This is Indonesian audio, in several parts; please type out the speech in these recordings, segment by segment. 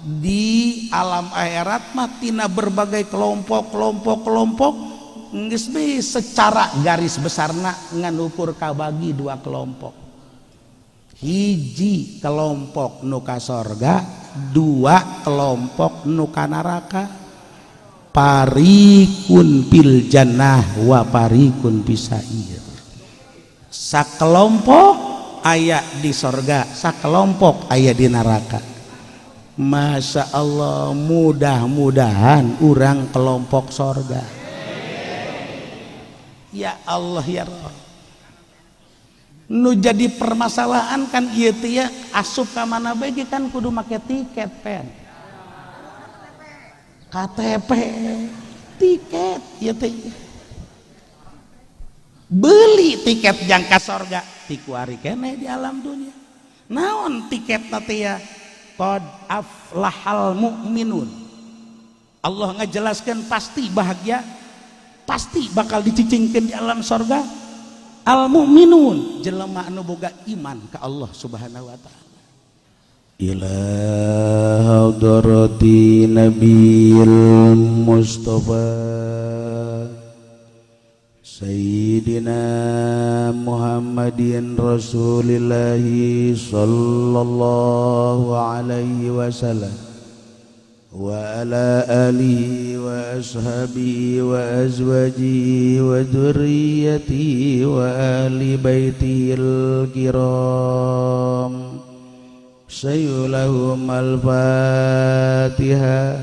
di alam akhirat mah tina berbagai kelompok geus secara garis besarna nganukur kabagi dua kelompok. Hiji kelompok nu ka sorga, dua kelompok nu ka neraka. Parikun fil jannah wa parikun pisair. Sakelompok aya di sorga, sakelompok aya di neraka. Masya Allah, mudah-mudahan urang kelompok sorga. Ya Allah ya Rabb. Nu jadi permasalahan kan ieu teh ya, asup ka mana bae kan kudu make tiket pen. KTP, tiket ieu teh. Beli tiket jangka sorga ti kuari keneh di alam dunia. Naon tiket teh ya? Qad aflahal mu'minun. Allah ngajelaskeun pasti bahagia, pasti bakal dicicingkeun di alam sorga. Al mu'minun jelema anu boga iman ka Allah Subhanahu wa taala. Ila hadrati nabiyil mustafa Sayyidina Muhammadin Rasulillahi sallallahu alaihi wasallam wa ala alihi wa ashabihi wa azwajihi wa dzurriyyatihi wa ahli baitihil kiram. Sayyulahum al-Fatihah.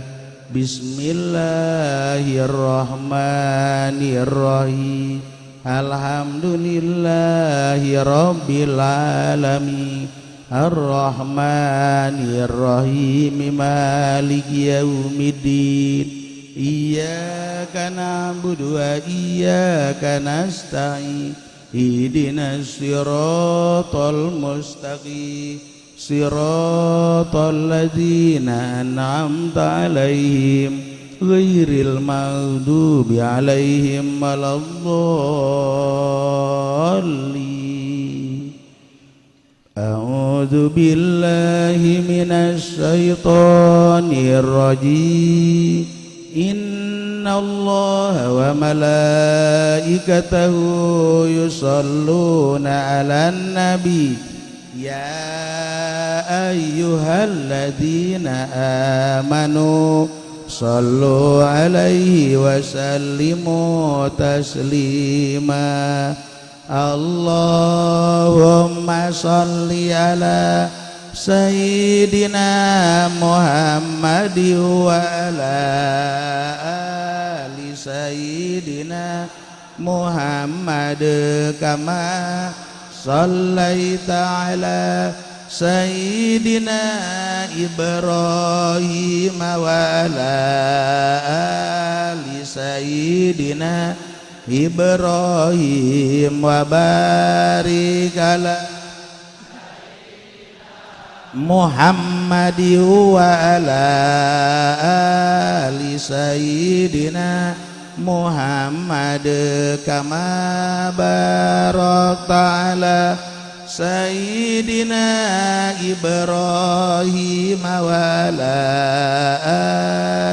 Bismillahirrahmanirrahim. Alhamdulillahi rabbil alamin. Ar-Rahmanir-Rahim. Maliki yaumiddin. Iyyaka na'budu wa iyyaka nasta'in. Ihdinas siratal mustaqim. Siratal ladzina an'amta 'alaihim ghairil maghdubi 'alaihim waladdallin. A'udzu billahi minasy syaithanir rajim. Innallaha wa malaikatahu yusholluna 'alan nabi. Ya ayyuhalladzina amanu sallu 'alaihi wa sallimu taslima. Allahumma salli ala Sayyidina Muhammad wa ala ali Sayyidina Muhammad kama sallaita ala Sayyidina Ibrahim wa ala ali Sayyidina Ibrahim wa barik ala Muhammad wa ala ali Sayyidina Muhammad kama barakta ala Sayyidina Ibrahim wa ala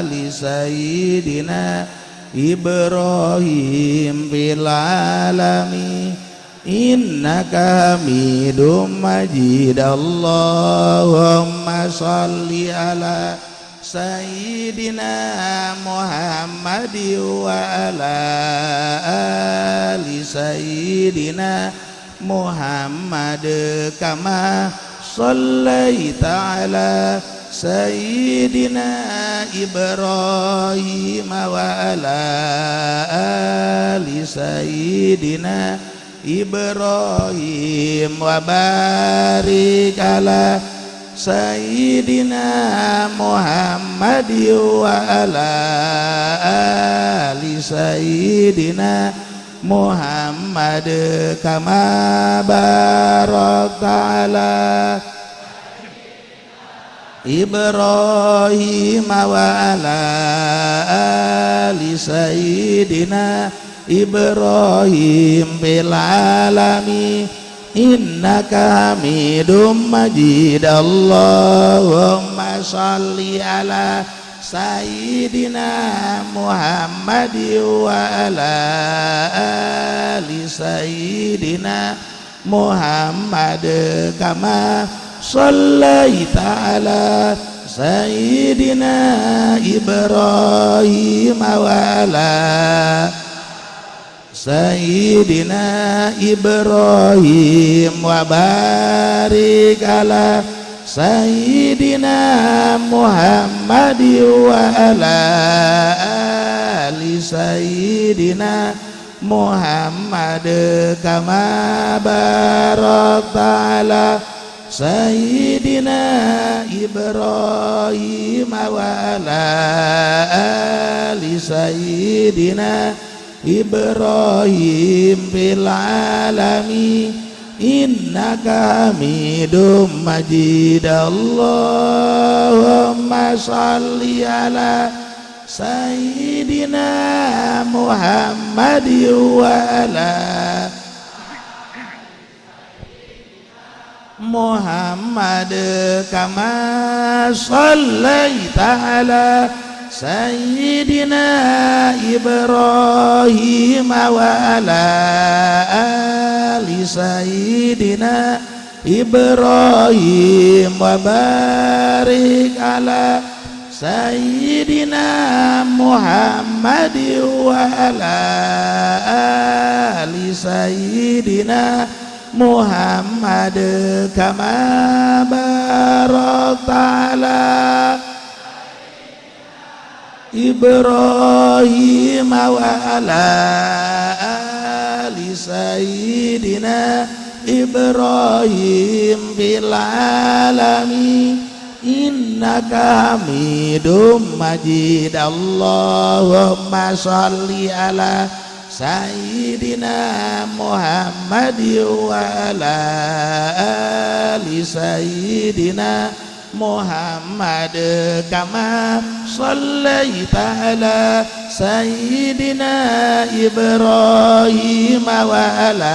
ali Sayyidina Ibrahim fil alamin innaka hamidum majid. Allahumma salli ala Sayyidina Muhammad wa ala ali Sayyidina Muhammad kama sallaita ala Sayyidina Ibrahim wa ala ali Sayyidina Ibrahim wa barik ala Sayyidina Muhammad wa ala ali Sayyidina Muhammad kama barakta ala Ibrahim wa ala ali Sayyidina Ibrahim fil alamin innaka hamidum majid. Allahumma sholli ala Sayyidina Muhammad wa ala ali Sayyidina Muhammad kama shallaita ala Sayyidina Ibrahim wa ala Sayyidina Ibrahim wa barik ala Sayyidina Muhammad wa ala ali Sayyidina Muhammad kama barakta ala Sayyidina Ibrahim wa ala ali Sayyidina Ibrahim fil alamin innaka hamidum majid. Allahumma shalli ala Sayyidina Muhammad wa ala Muhammad kama shallaita ala Sayyidina Ibrahim wa ala ali Sayyidina Ibrahim wa barik ala Sayyidina Muhammad wa ala ali Sayyidina Muhammad kama barakta ala Ibrahim wa ala ali Sayyidina Ibrahim fil alamin innaka hamidum majid. Allahumma sholli ala Sayyidina Muhammad wa ala ali Sayyidina Muhammad kama shallaita ala Sayyidina Ibrahim wa ala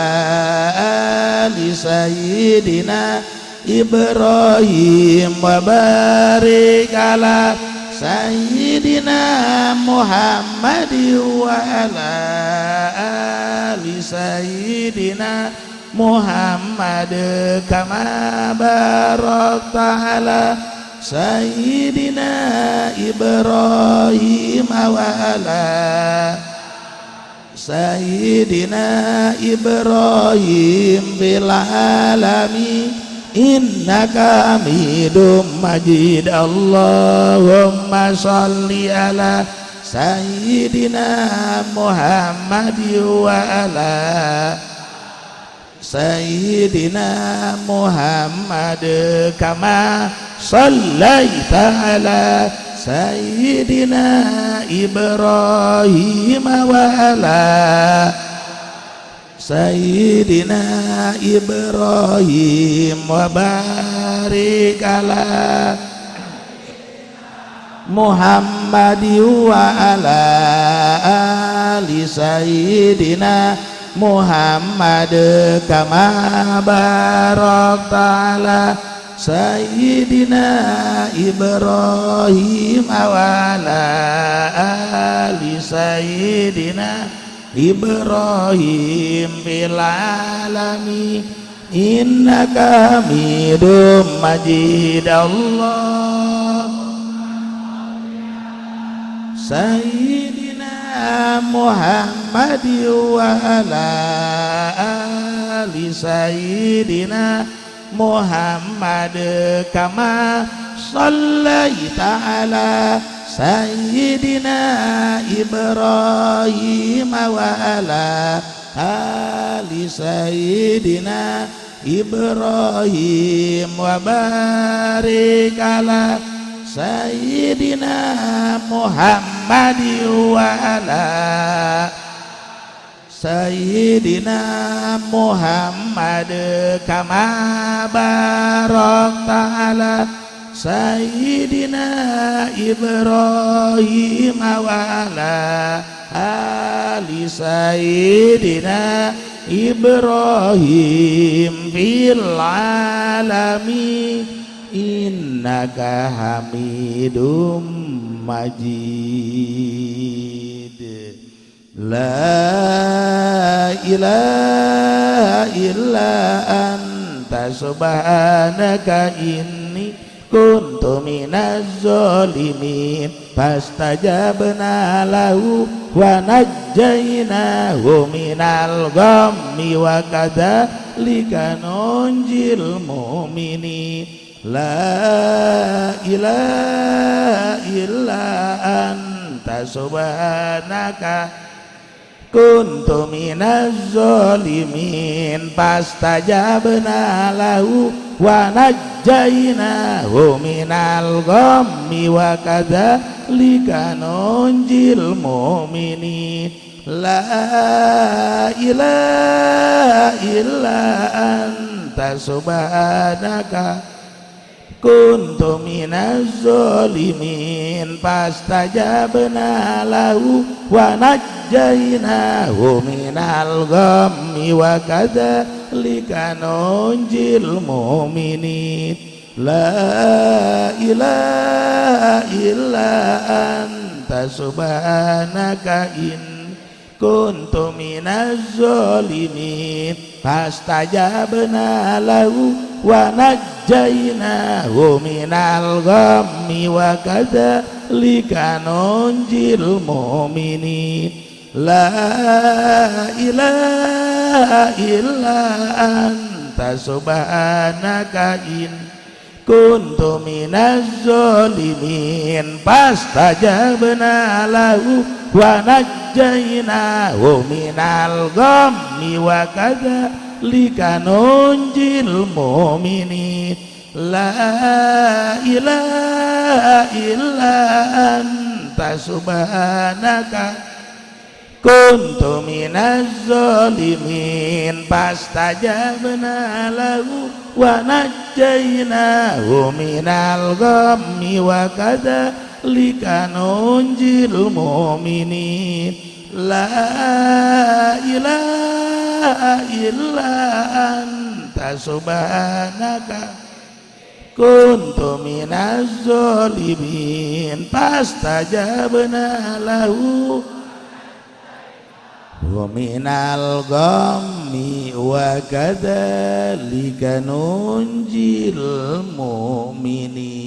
ali Sayyidina Ibrahim wa barik ala Sayyidina Muhammad wa ala ali Sayyidina Muhammad kama barakta ala Sayyidina Ibrahim wa ala Sayyidina Ibrahim fil alamin innaka hamidum majid. Allahumma sholli ala Sayyidina Muhammad wa ala Sayyidina Muhammad kama shallaita ala Sayyidina Ibrahim wa ala Sayyidina Ibrahim wa barik ala Muhammad wa ala ali Sayyidina Muhammad kama barakta ala Sayyidina Ibrahim wa ala ali Sayyidina Ibrahim fil alamin innaka hamidum majid. Allah Sayyidina Muhammad wa ala ali Sayyidina Muhammad kama shallaita ala Sayyidina Ibrahim wa ala ali Sayyidina Ibrahim wa barik ala Sayyidina Muhammad wa ala Sayyidina Muhammad kama barakta ala Sayyidina Ibrahim wa ala ali Sayyidina Ibrahim fil alamin innaka hamidum majid. La ilaha illa anta subhanaka inni kuntu minaz zalimin. Fastajabna lahu wa najjaynahu minal ghammi wa kadzalika nunjil mu'minin. La ilaha illa anta subhanaka kuntu minaz zalimin. Fastajabna lahu wa najjaynahu minal ghammi wa kadzalika nunjil mu'minin. La ilaha illa anta subhanaka kuntu minaz zalimin. Fastajabna lahu wa najjaynahu minal ghammi wa kadzalika nunjil mu'minin. La ilaha illa anta subhanaka inni kuntu minaz zalimin. Fastajabna lahu wa najjaynahu minal ghammi wa kadzalika nunjil mu'minin. La ilaha illa anta subhanaka inni kuntu minaz zalimin. Fastajabna lahu wa najjaynahu minal ghammi wa kadzalika nunjil mu'minin. La ilaha illa anta subhanaka kuntu minaz zalimin. Fastajabna lahu wa najjaynahu minal ghammi wa kadzalika nunjil mu'minin. La ilaha illa anta subhanaka kuntu minaz zalimin. Fastajabna lahu wa minal ghammi wa kadzalika nunjil mu'minin.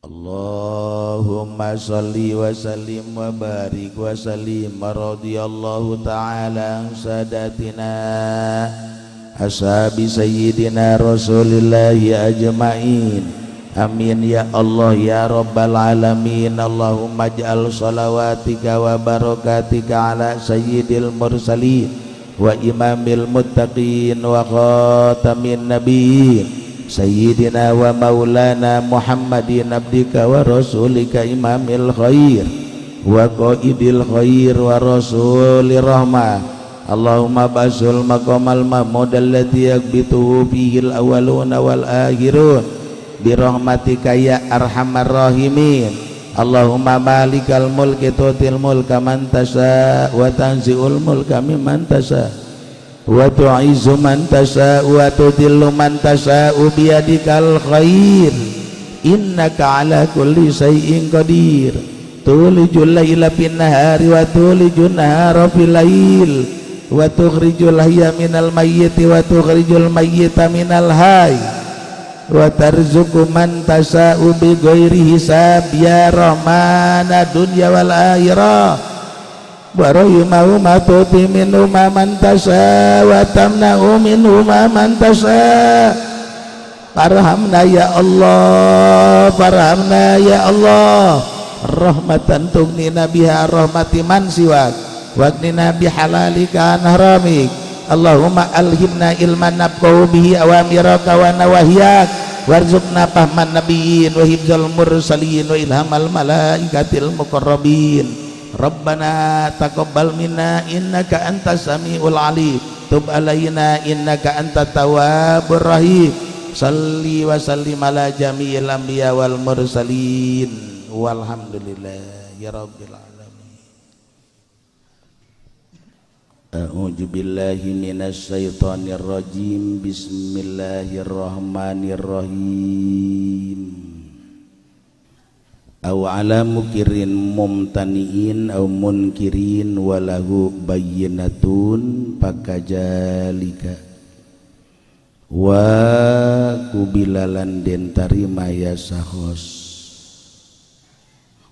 Allahumma shalli wa sallim wa barik wa sallim radhiyallahu ta'ala an sadatina ashabi sayyidina rasulillahi ajma'in. Amin ya Allah ya rabbal alamin. Allahumma ij'al salawatika wa barakatika ala sayyidil mursalin wa imamil muttaqin wa khatamin nabiyyin sayyidina wa maulana Muhammadin abdika wa rasulika imamil khair wa qaidil khair wa rasulir rahmah. Allahumma basul maqamal mahmud alladhi yakbituhu fihil awaluna wal akhirun birahmatika ya arhamar rahimin. Allahumma malikal mulki tutil mulka man tasha wa tanzi'ul mulka mimman tasha wa tu'izzu man tasha wa tudillu man tasha biyadikal khair innaka ala kulli syai'in qadir. Tulijul laila fin nahari wa tulijun nahara fil lail wa tukhrijul hayya minal mayyiti wa tukhrijul mayyita minal hayy wa tarzuqu man tasa'u bi ghairi hisab ya rahmana dunya wal akhirah wa rahimahu ma tuti minhu ma man tasha wa tamna'u minhu ma man tasha. Farhamna ya Allah, farhamna ya Allah rahmatan tughnina biha rahmati man siwak waqnina bihalalika an haramik. Allahumma alhimna ilman nafqahu bihi awamiraka wa nawahiyak warzuqna fahman nabiyyin wa hifzal mursalin wa ilhamal malaikatil muqarrabin. Rabbana taqabbal minna innaka antas samiul alim tub alaina innaka antat tawwabur rahim. Salli wa sallim ala jami'il anbiya wal mursalin walhamdulillah ya rabbil alamin. A'udzu billahi minasy syaithanir rajim. Bismillahirrahmanirrahim. Aw ala mukirin mumtaniin aw munkirin walahu bayyinatun pakajalika wa kubilalan den tarima ya sahos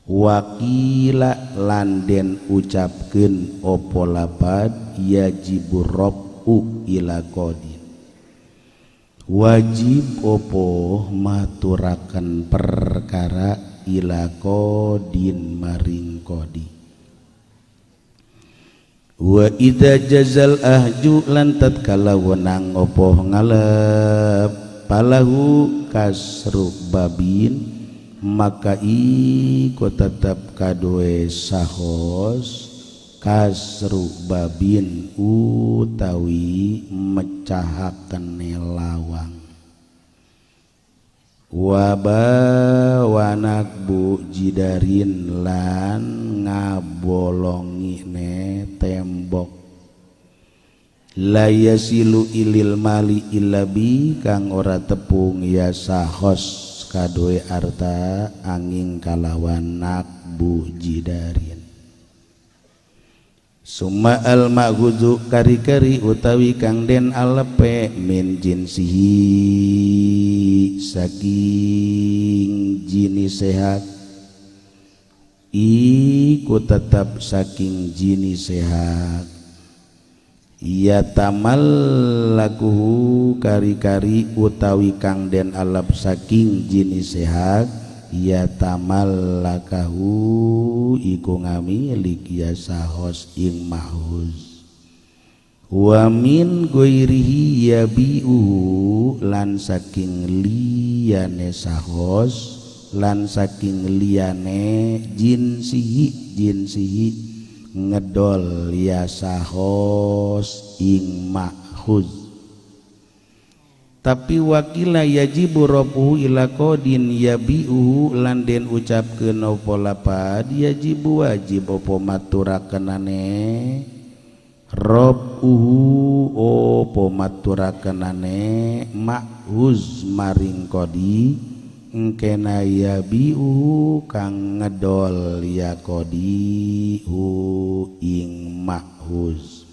wakila landen ucapkeun opo lapad yajibur rabu ila qadin wajib opo maturaken perkara ila qadin maring qadi wa idza jazal ahju lan tatkala wenang opo ngalep palahu kasru babin maka iku tetep kadoe sahos kasru babin utawi mecahaken lawang wabawanak bu jidarin lan ngabolongine tembok layasilu ilil mali ilabi kang ora tepung ya sahos kadoe arta angin kalawan nakbu jidarin summa al ma'gudu kari-kari utawi kang den alepe min jinsihi saking jinis sehat iku tetap saking jinis sehat ya tamallakuhu kari-kari utawi kang den alap saking jinis sehat ya tamallakahu iku ngamilik ya sahos ing mahuz wa min ghairihi yabi'u lan saking liyane sahos lan saking liyane jinsihi ngedol ya sahos ing makhuz tapi wakila yajibu rabuhu ila qadin yabi'uhu lan den ucapkeun apa lapad yajibu wajib apa maturakenane rabuhu apa maturakenane makhuz maring qadi engkena yabi'u kang ngedol ya qadihu ing makhuz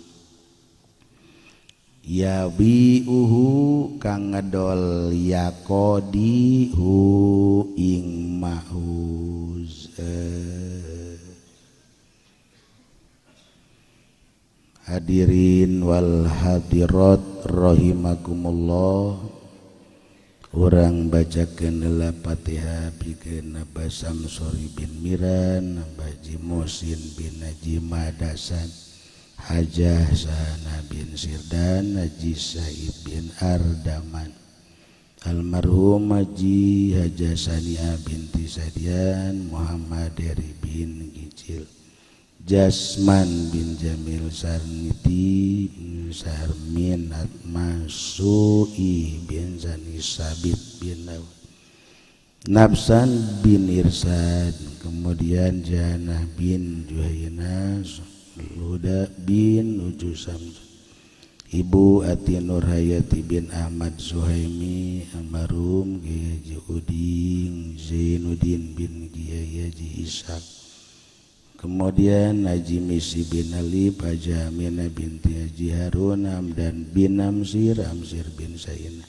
yabi'uhu kang ngedol ya qadihu ing makhuz hadirin wal hadirat rahimakumullah urang bacakeun Al-Fatihah pikeun Abah Samsuri bin Miran, Haji Musin bin Haji Madasan, Hajah Sana bin Sirdan, Haji Said bin Ardaman, almarhum Haji Hajah Sania binti Sadian, Muhammad Eri bin Gicil, Jasman bin Jamil Sarniti bin Sarmin Atma Su'i bin Zani Sabit bin Nafsan bin Irsad, kemudian Janah bin Juhaina, Luda bin Nuju Samsun, Ibu Ati Nurhayati bin Ahmad Suhaimi, almarhum Kiai Haji Uding Zainuddin bin Kiai Haji Ishak, kemudian Haji Misi bin Ali, Haji Aminah binti Haji Harun, Hamdan bin Amsir, Amsir bin Sayyid,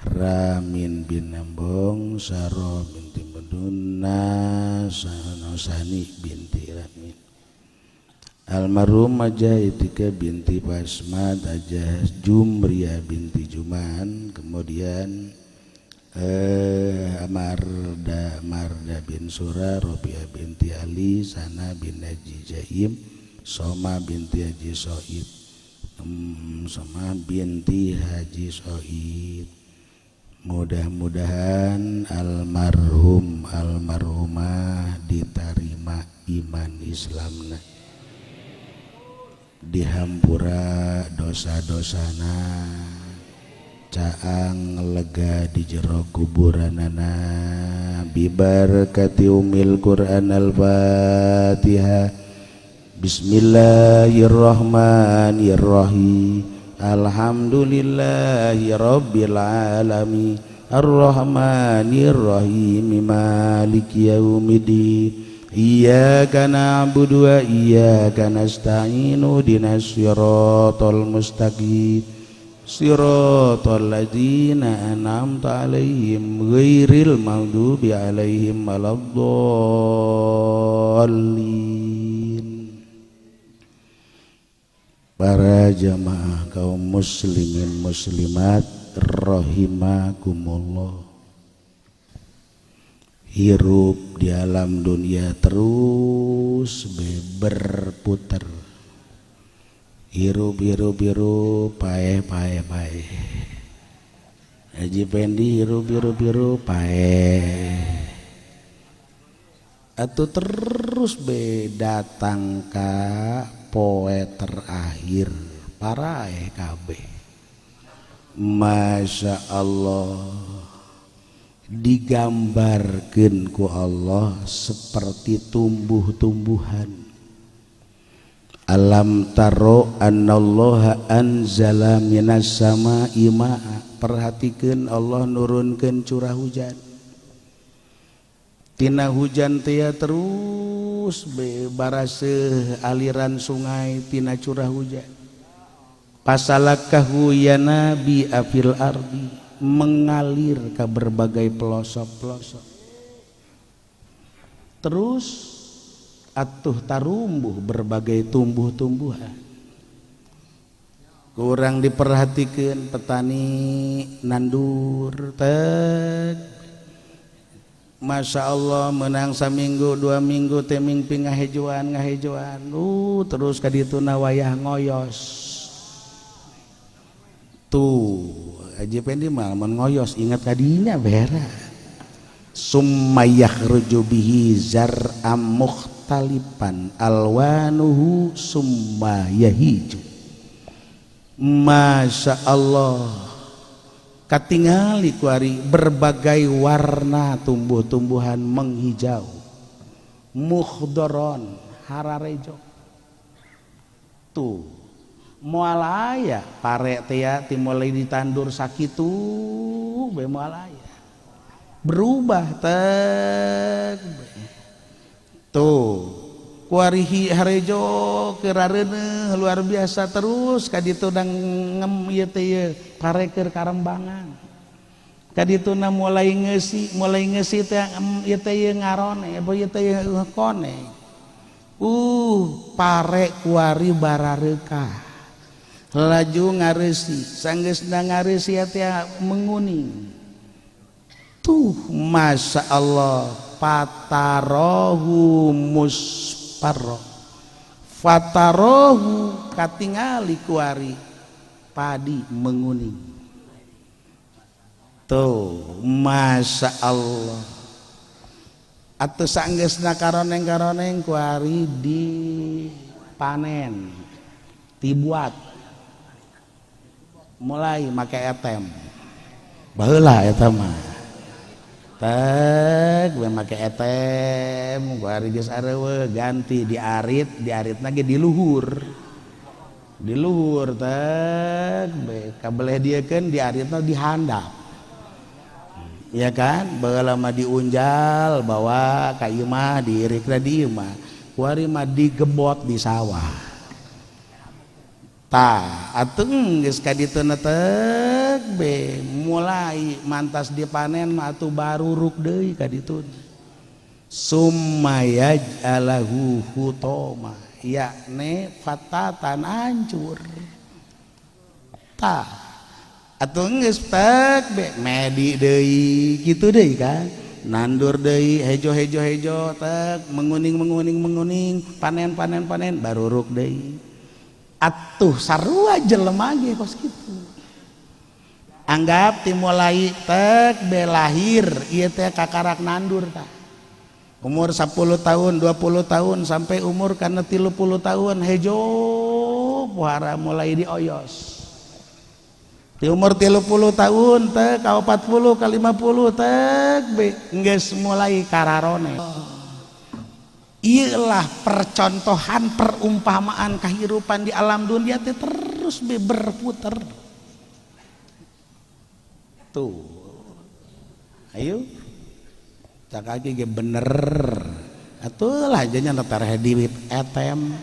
Ramin bin Nambong, Saro binti Meduna, Sanosani binti Ramin, almarhum Haja Itika binti Pasmat, Haja Jumria binti Juman, kemudian Marda bin Surah, Robiah binti Ali, Sana bin Haji Jaim, Soma binti Haji Soid, Soma binti Haji Soid. Mudah-mudahan almarhum almarhumah diterima iman Islamna, dihampura dosa-dosana, caang lega di jero kuburanana, bibarakati umil Quran al-Fatihah, Bismillahirrahmanirrahim. Alhamdulillahi rabbil alamin. Ar-Rahmanir-Rahim. Maliki yaumiddin. Iyyaka na'budu wa iyyaka nasta'in. Ihdinas siratal mustaqim. Siratal ladzina an'amta 'alaihim ghairil maghdubi 'alaihim waladdallin. Para jamaah kaum muslimin muslimat rahimakumullah. Hirup di alam dunia terus berputar. Hirup pae. Haji Pendi hirup pae. Atuh terus datang ka poe terakhir para kabeh. Masya Allah, digambarkeun ku Allah seperti tumbuh-tumbuhan. Alam taro annallaha anzala minas sama'i ma'a. Perhatikeun Allah nurunkeun curah hujan. Tina hujan teh terus baraseuh aliran sungai tina curah hujan. Pasalakahu ya nabi afil ardi, mengalir ke berbagai pelosok-pelosok. Terus atuh tarumbuh berbagai tumbuh-tumbuhan. Kurang diperhatikan petani nandur teh. Masya Allah menang saminggu 2 minggu teh mingpi ngahejoan. Terus kaditu wayah ngoyos. Tuh Haji Pendi mah ngoyos ingat kadinya bera. Summa yakhruju bihi zar'am mukhtalipan alwanuhu summa yahiju. Masya Allah, katingali kuari berbagai warna tumbuh-tumbuhan menghijau. Mukhdoron hararejo. Tuh moal aya pare teh ti mulai ditandur sakitu be moal aya berubah teh tuh kuari harejo kerareuneuh luar biasa terus kaditu dang ngem ieu teh pare keur karembangan kadituna mulai ngeusi teh ieu teh ngarone apa ieu teh kone pare kuari barareukah laju ngaresi sanggeusna ngaresi teh menguning tuh masya Allah patarohu musparro fatarohu katingali kuari padi menguning tuh masya Allah atuh sanggeusna karoneng kuari dipanen dibuat mulai make etem baheula eta mah teg we make etem kuari geus areueuh ganti diaritna ge di luhur teg kabeleh diekeun diaritna dihandap ya kan baheula mah diunjal bawa ka ieu mah diirikna di ieu mah kuari mah digebot di sawah. Atuh geus kadituna teh mulai mantas dipanen mah atuh baru ruk deui kadituna. Summa yaj'alahu hutoma yakni fatatan hancur. Atuh geus teh medi deui kitu deui kan. Nandur deui hejo teh menguning panen baru ruk deui. Atuh sarua jelema ge kos kitu. Anggap timulai tek belahir ieu teh kakarak nandur tah. Umur 10 tahun, 20 tahun sampai umur kana 30 tahun hejo puara mulai dioyos. Di umur 30 tahun teh ka 40 ka 50 teh geus mulai kararone. Ialah percontohan perumpamaan kehidupan di alam dunia teh terus berputar. Tuh, ayo, cak lagi bener, atulah jadinya notar di etem,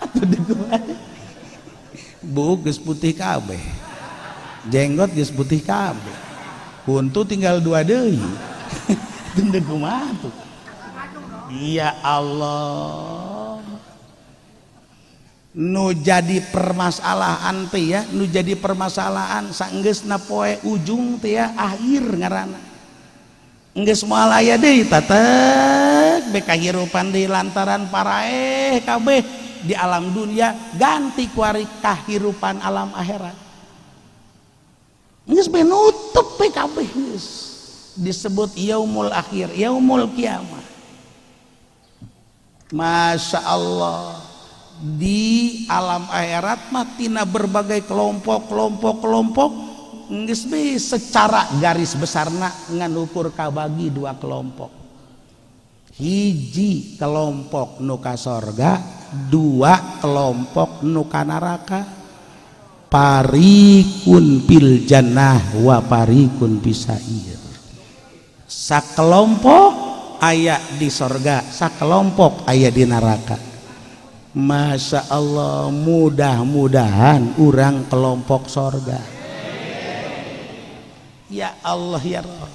atuh deguan, bu geus putih kabeh, jenggot geus putih kabeh, kuntu tinggal 2 deui. Tunduk kumaha tuh. Ya Allah. Nu jadi permasalahan teh ya, nu jadi permasalahan saenggeusna poe ujung teh ya akhir ngaranna. Enggeus moal aya deui tatek be kahirupan deui lantaran paraeh kabeh di alam dunia ganti ku ari kahirupan alam akhirat. Enggeus be nutup be kabeh geus. Disebut yaumul akhir, yaumul kiamah. Masya Allah, di alam akhirat mah tina berbagai kelompok geus be secara garis besarna ngan ukur kabagi 2 kelompok. Hiji kelompok nu ka sorga, 2 kelompok nu ka neraka. Parikun fil jannah wa parikun bisair. Sakelompok aya di sorga, sakelompok aya di neraka. Masya Allah, mudah-mudahan urang kelompok sorga. Ya Allah ya Rabb.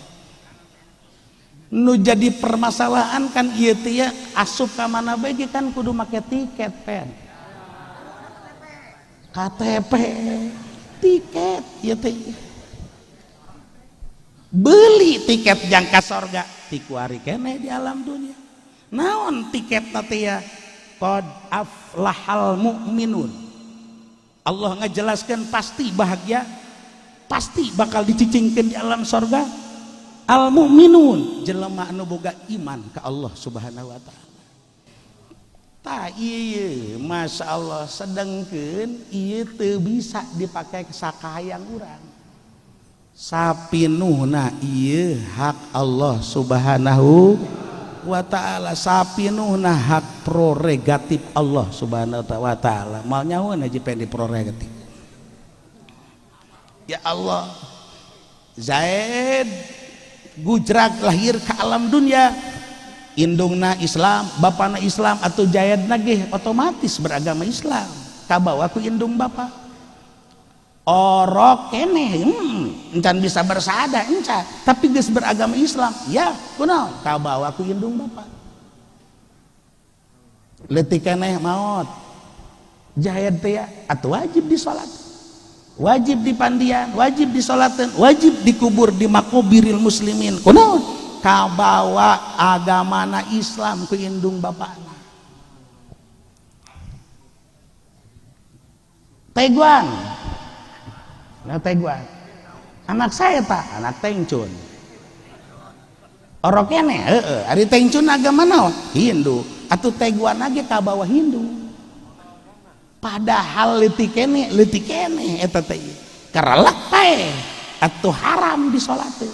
Nu jadi permasalahan kan ieu teh ya asup ka mana bae kan kudu make tiket pen. KTP, tiket ieu teh. Beli tiket jangka sorga tikuari kene di alam dunia. Naon tiket teh ya? Qad aflahal mu'minun. Allah ngajelaskan pasti bahagia, pasti bakal dicicingkeun di alam sorga. Al mu'minun jelema anu boga iman ka Allah Subhanahu wa taala. Tah ieu masya Allah sedengkeun ieu teu bisa dipake sakahayang urang. Sapinuhna ieu hak Allah Subhanahu wa taala, sapinuhna hak prerogatif Allah Subhanahu wa taala. Mal nyawan aja pengen prerogatif. Ya Allah, Zaid Gujrak lahir ke alam dunia, indungna Islam, bapana Islam atau Zaid nagih otomatis beragama Islam. Kabawa ku indung bapa. Orok kene encan bisa bersada encan, tapi geus beragama Islam ya kunaon kabawa ku indung bapa. Leutik keneh maot jahid teh atuh wajib disolat, wajib dipandian, wajib disolateun, wajib dikubur di makobiril muslimin. Kunaon kabawa agamana Islam ku indung bapana. Teguan nah teguan anak saya tak anak tengcun orok kene ari tengcun agama naon Hindu atuh teguan lagi ka bawah Hindu padahal leutik kene eta teh karelek teh atuh haram disolateun,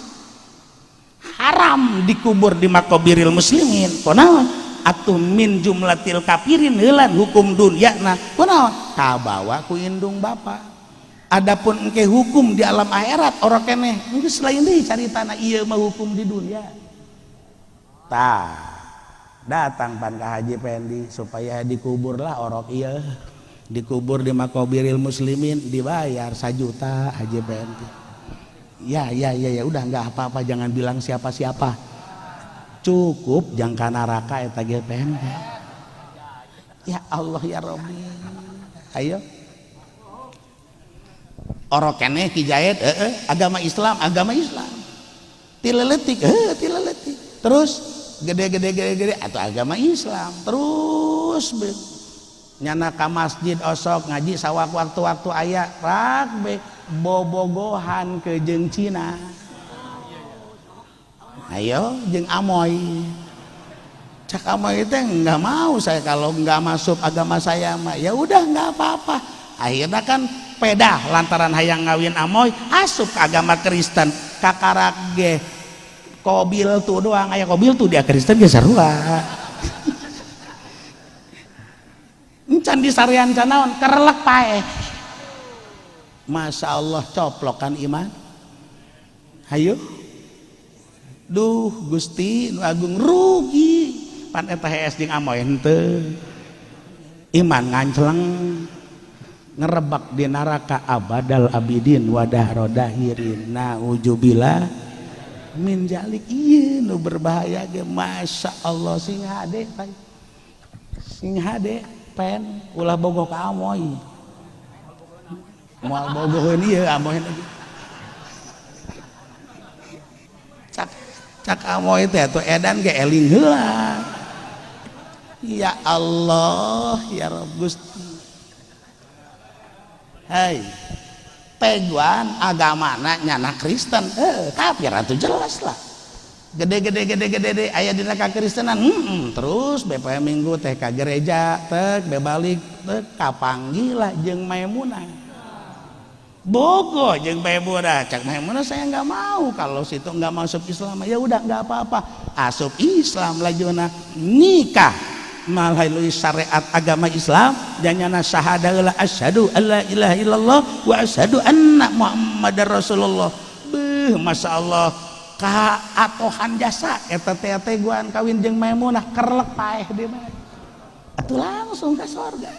haram dikubur di makobiril muslimin. Kunaon atuh min jumlatil kafirin heulan hukum dunyana kunaon kabawa ku indung bapa. Adapun engke hukum di alam akhirat orang keneh geus lain deui caritana ieu mah hukum di dunia. Tah datang pan ka Haji Pendi supaya dikuburlah orok ieu, dikubur di makobiril muslimin, dibayar 1 juta Haji Pendi. Ya udah enggak apa-apa, jangan bilang siapa-siapa, cukup jangka neraka eta ge Pendi. Ya Allah ya Rabbi, ayo orok keneh Ki Zaid agama Islam tileletik terus gede atau agama Islam terus nyana ka masjid osok ngaji sawak waktu aya rak be bobogohan ke jeung Cina. Ayo jeung Amoy, cak Amoy teh nggak mau saya kalau nggak masuk agama saya mah ya udah nggak apa-apa. Akhirnya kan pedah lantaran hayang ngawin Amoy asup ke agama Kristen kakarak ge kobil tuh doang aya kobil tuh dia Kristen ge sarua encan di sarean can naon kerelek paeh Masya Allah coplokan iman hayu duh Gusti nu agung rugi pan eta hees jeung amoy henteu iman ngancleng ngerebak di neraka abadal abidin wadah rodahirin naujubillah min jalik ieu nu berbahaya ge Masya Allah sing hade pen ulah bogoh ka amoy moal bogoheun ieu amoy cak amoy teh atuh edan ge eling heula ya Allah ya Rabb Gusti hai teguan agamana nyana Kristen kafir atuh jelas lah gede aya dina kakristenan terus bepaya minggu teh ka gereja teh bebalik teh kapanggilah jeung Maimunah bogo jeung Maimunah cak Maimunah saya nggak mau kalau situ nggak masuk Islam ya udah nggak apa-apa asup Islam lajuna nikah malai syariat agama Islam janyana syahada asyhadu alla ilaha illallah wa asyhadu anna muhammadar rasulullah beuh masyaallah ka atohan jasa eta teh teguan kawin jeung Maimunah kerlek paeh deui mah atuh langsung ka surga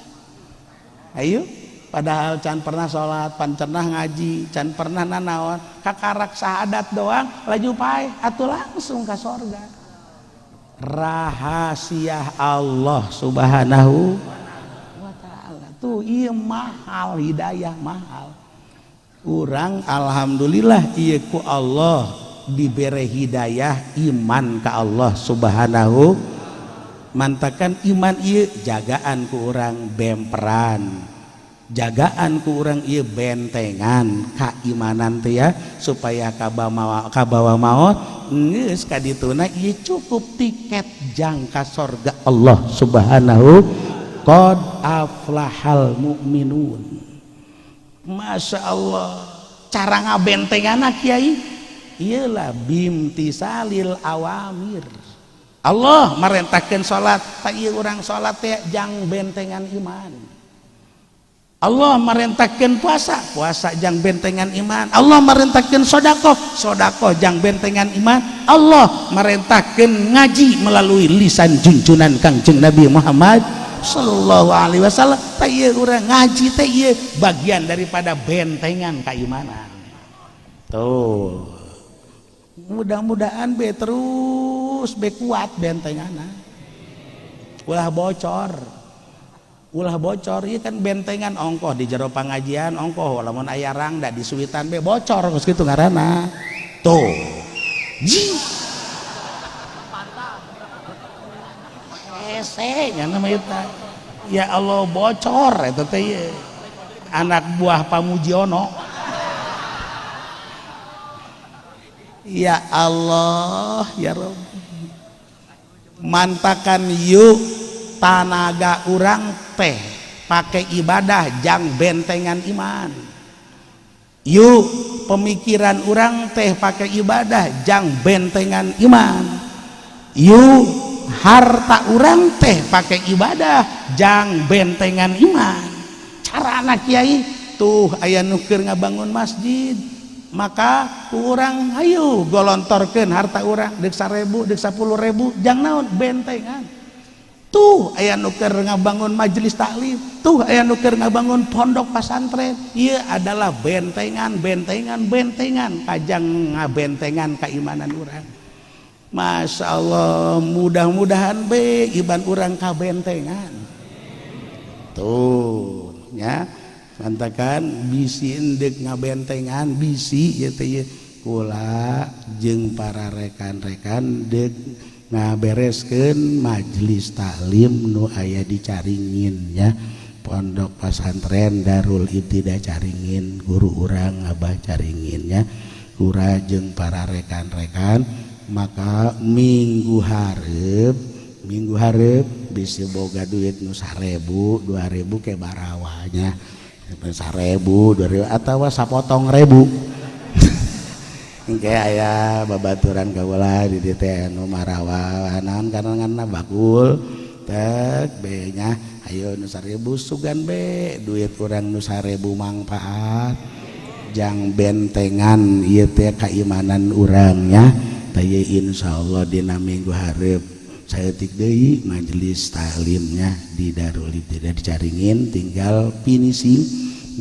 ayo padahal can pernah sholat pan pernah ngaji can pernah nanaon kakarak syahadat doang laju paeh atuh langsung ka surga rahasia Allah subhanahu wa ta'ala tuh iya mahal hidayah mahal urang alhamdulillah iya ku Allah diberi hidayah iman ka Allah subhanahu mantakan iman iya jagaan ku urang bemperan jagaan ku urang ieu bentengan kaimanan teh ya supaya kabawa maot geus ka dituna ieu cukup tiket jangka surga Allah subhanahu qad aflahal mu'minun Masya Allah cara ngabentenganna kiai iyalah bimtisalil awamir Allah marentahkeun salat ta ieu urang salat teh jang bentengan iman Allah merintahkan puasa jang bentengan iman Allah merintahkan sodako jang bentengan iman Allah merintahkan ngaji melalui lisan junjunan Kangjeng Nabi Muhammad sallallahu alaihi wasallam teh urang ngaji teh bagian daripada bentengan keimanan tuh mudah-mudahan be terus be kuat bentenganna ulah bocor ieu kan bentengan ongkoh di jero pangajian ongkoh lamun aya rangda di suwitan be bocor geus kitu ngaranna tuh ese nya nama eta ya Allah bocor eta teh anak buah Pamujiono ya Allah ya Rabb mantakan yuk tanaga urang teh pakai ibadah jang bentengan iman yuk pemikiran urang teh pakai ibadah jang bentengan iman yuk harta urang teh pakai ibadah jang bentengan iman cara anak kiai tuh aya nu keur ngabangun masjid maka urang hayu golontorkeun harta urang deuk 1.000 deuk 10.000 jang naon bentengan tuh aya nu keur ngabangun majelis taklim tuh aya nu keur ngabangun pondok pesantren ieu adalah bentengan kajang ngabentengan keimanan urang Masya Allah mudah-mudahan be iban urang kabentengan tuh ya mantakan bisi endek ngabentengan bisi ieu teh kula jeung para rekan-rekan deuk ngabereskeun majelis taklim nu aya di Caringin ya pondok pesantren Darul Ibtidah Caringin guru urang Abah Caringin ya kura jeung para rekan-rekan maka minggu hareup bisi boga duit nu 1.000 2.000 ke barawanya 1.000 2.000 atawa sapotong ribu engke aya babaturan kaula di dieu teh anu marawa naon karanganna bakul teh be nya ayo nu 1000 sugan be duit urang nu 1000 manfaat jang bentengan ieu teh keimanan urangnya teh insyaallah dina minggu hareup saeutik deui majelis taklimnya di Darul Ibtidah dicaringin tinggal finishing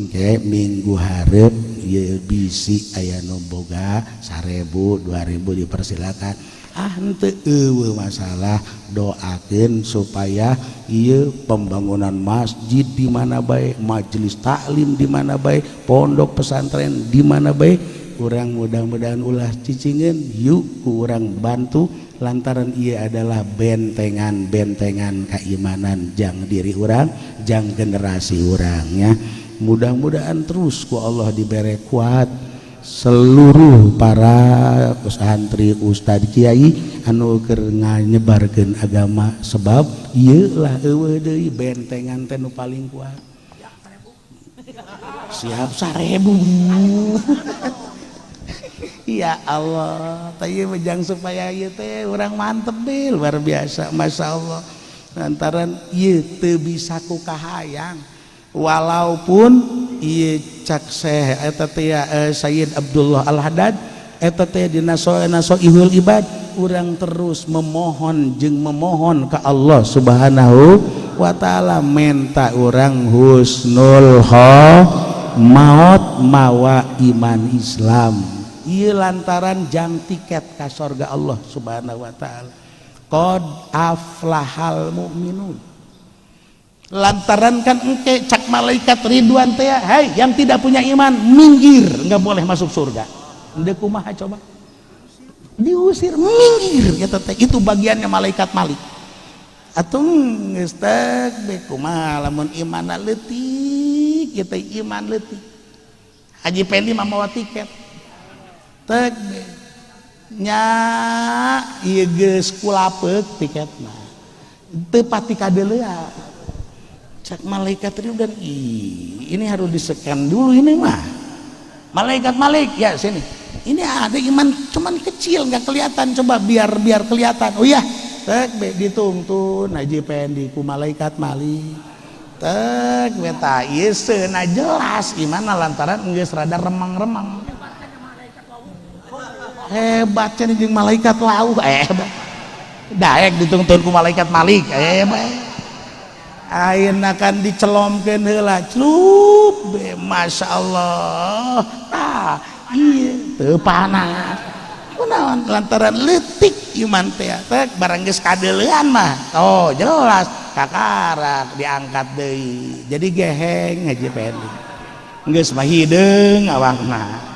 engke minggu hareup ieu bisi aya nu boga 1000 2000 dipersilakan henteu eueuh masalah doakeun supaya ieu pembangunan masjid di mana bae majelis taklim di mana bae pondok pesantren di mana bae urang mudah-mudahan ulah cicingeun yuk urang bantu lantaran ia adalah bentengan keimanan jang diri urang jang generasi urangnya mudah-mudahan terus ku Allah dibere kuat seluruh para santri ustad kiai anu keur nyebarkeun agama sebab ieu lah eueuh deui bentengan teh nu paling kuat siap 1000 ya Allah teh jang supaya ieu teh urang mantep deh luar biasa masyaallah lantaran ieu teu bisa ku kahayang walaupun ieu cak Syekh eta teh Sayyid Abdullah Al-Haddad eta teh dina Soihul Ibad urang terus memohon jeung memohon ka Allah Subhanahu wa taala menta urang husnul maut mawa iman Islam ieu lantaran jang tiket ka surga Allah Subhanahu wa taala qad aflahal mu'minun lantaran kan engke cak malaikat Ridwan teh hai yang tidak punya iman minggir enggak boleh masuk surga ende kumaha coba diusir minggir eta teh itu bagiannya malaikat Malik atuh geus teh be kumaha lamun imanna leutik ieu teh iman leutik Haji Pendi mah mawa tiket teh nya ieu geus kulapeuk tiketna teu pati kadeulean cak malaikat Ridwan ini harus di-scan dulu ini mah malaikat Malik ya sini ini ada iman cuman kecil nggak kelihatan coba biar kelihatan oh ya tek dituntun Haji Pendi ku malaikat Malik tek beta ieu seuna jelas gimana lantaran geus rada remang-remang hebatnya jeung malaikat lauh daek dituntun ku malaikat Malik hebat ayeuna kan dicelomkeun heula clup masya Allah ieu teu panas kunaon lantaran leutik iman teh barang geus kadeulean mah oh jelas kakarak diangkat deui jadi geheng Haji Pendi geus mah hideung awakna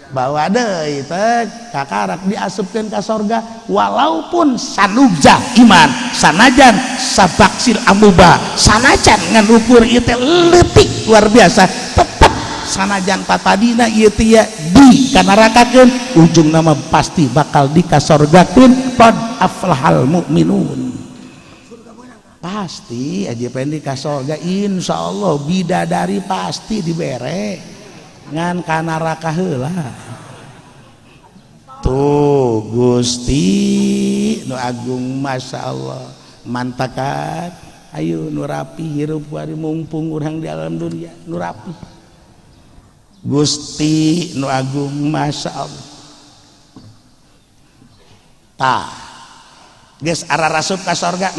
bawa deui teh kakarak diasupkeun ka surga walaupun sanubza iman sanajan sabaksil amuba sanajan ngan ukur ieu teh leutik luar biasa tetep sanajan patadina ieu teh di kanarakakeun ujung nama pasti bakal dikasorgakeun qad aflahal mu'minun pasti Haji Pendi ka surga insyaallah bidadari pasti dibere ngan kana neraka heula tuh Gusti nu agung masyaallah mantakat ayo nu rapi hirup bari mumpung urang di alam dunia nu rapi Gusti nu agung masyaallah tah geus ararasup ka surga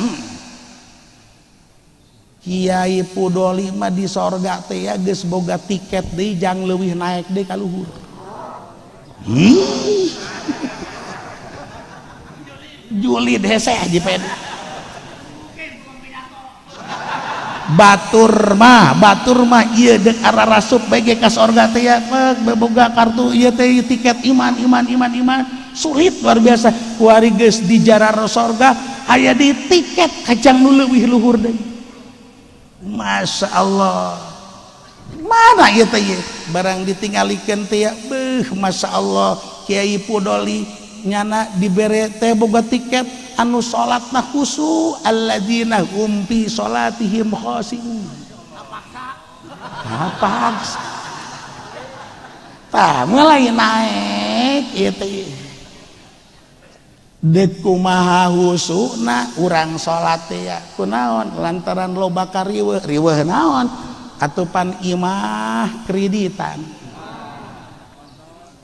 Kiai Pudoli mah di sorga teh ya geus boga tiket deui jang leuwih naek deui ka luhur. Julid hese Haji Pendi. Batur mah ieu deuk ararasup bege ka sorga teh ya boga kartu ieu teh tiket iman sulit luar biasa ku ari geus di jarar sorga aya di tiket kajang nu leuwih luhur deui. Masya Allah mana ya teh barang ditinggalikeun teh ya Masya Allah Kiai Pudoli nyana dibere teh boga tiket anu salatna khusu alladzina hum fi salatihim khashi'un apa tah mulai naik naik itu dek kumaha husuna urang salat ya kunaon lantaran loba ka riweuh naon atupan imah kreditan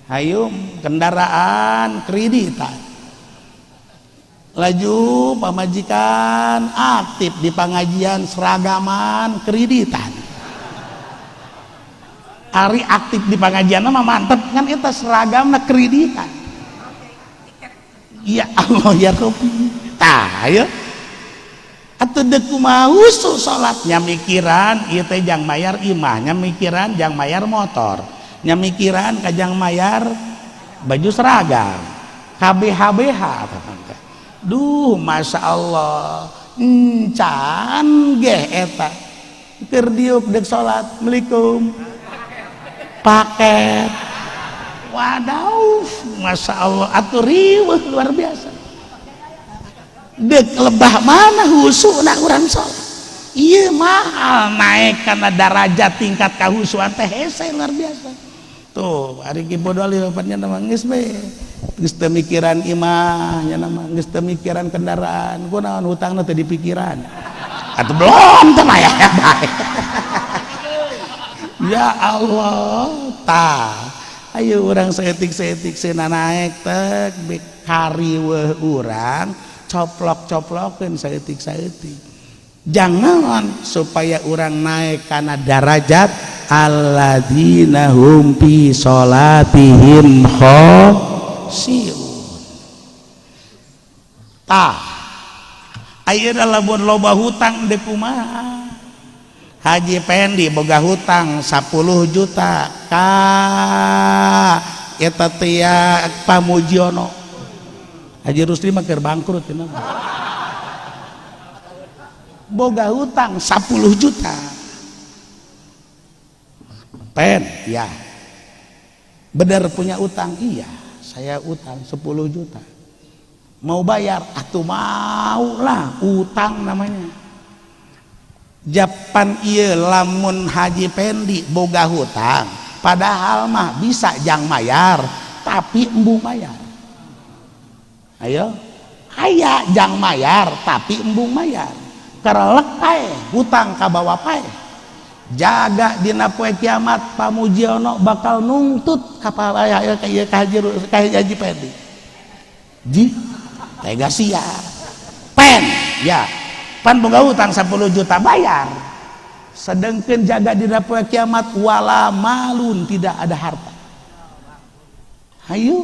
hayum kendaraan kreditan laju pamajikan aktif di pengajian seragaman kreditan ari aktif di pengajian mah mantep kan eta seragamna kreditan ya Allah ya Rabbi tah ya atuh deuk kumaha husu salatnya mikiran ieu teh jang mayar imah nya mikiran jang mayar motor nya mikiran ka jang mayar baju seragam KBH duh masya Allah encan geh eta keur diuk deuk salat assalamualaikum paket wadaw masya Allah atuh riweuh luar biasa dek lebah mana husuna urang salat ieu mahal naik kana darajat tingkat kahusuan teh hese luar biasa tuh ari ki bodoli bapaknya nama geus be geus teu mikiran imah nya nama geus teu mikiran kendaraan kunaon hutangna teu dipikiran atuh belum teh mah ya ya Allah tah ayo urang saeutik-saeutik seuna naek teh kariweuh urang coplok-coplokeun saeutik-saeutik jangan supaya urang naik kana darajat alladzina hum fi sholatihim khoshi'un tah ayeuna lamun loba hutang deuk kumaha Haji Pendi boga hutang 10 juta ka eta teh Pamujiono Haji Rusli mah keur bangkrut cenah boga hutang 10 juta Pen ya bener punya utang iya saya utang 10 juta mau bayar atuh mau lah utang namanya Japan ieu lamun Haji Pendi boga hutang padahal mah bisa jang mayar tapi embung mayar ayo aya jang mayar tapi embung mayar karelek pae hutang ka bawa pae jaga dina poe kiamat Pamujiono bakal nungtut kapal aya ka ieu ka Haji Pendi ji tega sia pen ya pan boga hutang 10 juta bayar sedengkeun jaga dina poe kiamat wala malun tidak ada harta hayu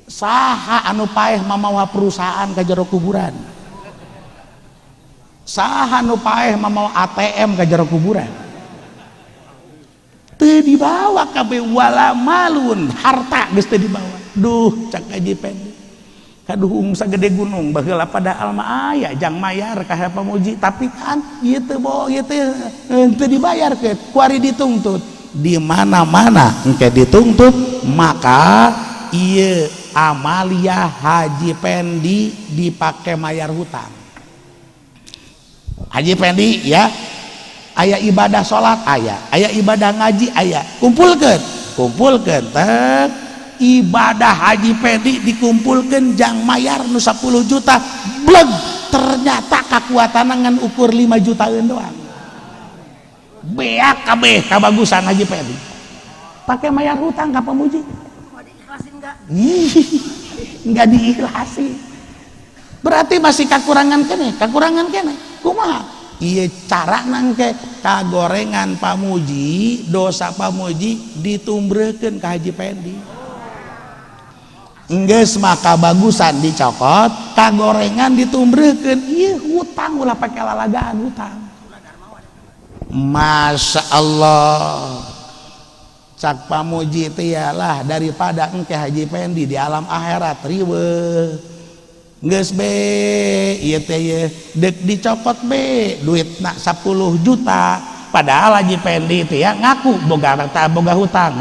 saha anu paeh mamawa perusahaan ka jero kuburan saha anu paeh mamawa ATM ka jero kuburan teu dibawa kabeh wala malun harta geus teu dibawa duh cak Haji Pendi kaduhung sagede gunung baheula padahal mah aya jang mayar ka Pamuji tapi kan ieu teu teu dibayarkeun ku ari dituntut di mana-mana engke dituntut maka ieu amalia Haji Pendi dipake mayar hutang Haji Pendi ya aya ibadah salat aya ibadah ngaji aya kumpulkeun teh ibadah Haji Pendi dikumpulkan jang mayar nu 10 juta bleg ternyata kakuatan ngan ukur 5 jutaan doang beak kabeh kabagusan Haji Pendi pakai mayar hutang ka Pamuji enggak diikhlasin berarti masih kakurangan kene kumaha ieu cara nangke kagorengan Pamuji dosa Pamuji ditumbrekeun ka Haji Pendi enggeus maka bagusan dicokot kagorengan ditumbrekeun ieu hutang ulah pake lalagaan hutang Masya Allah cak Pamuji teh lah daripada engke Haji Pendi di alam akhirat riweuh geus be ieu teh deuk dicokot be duitna 10 juta padahal Haji Pendi teh ya ngaku boga hutang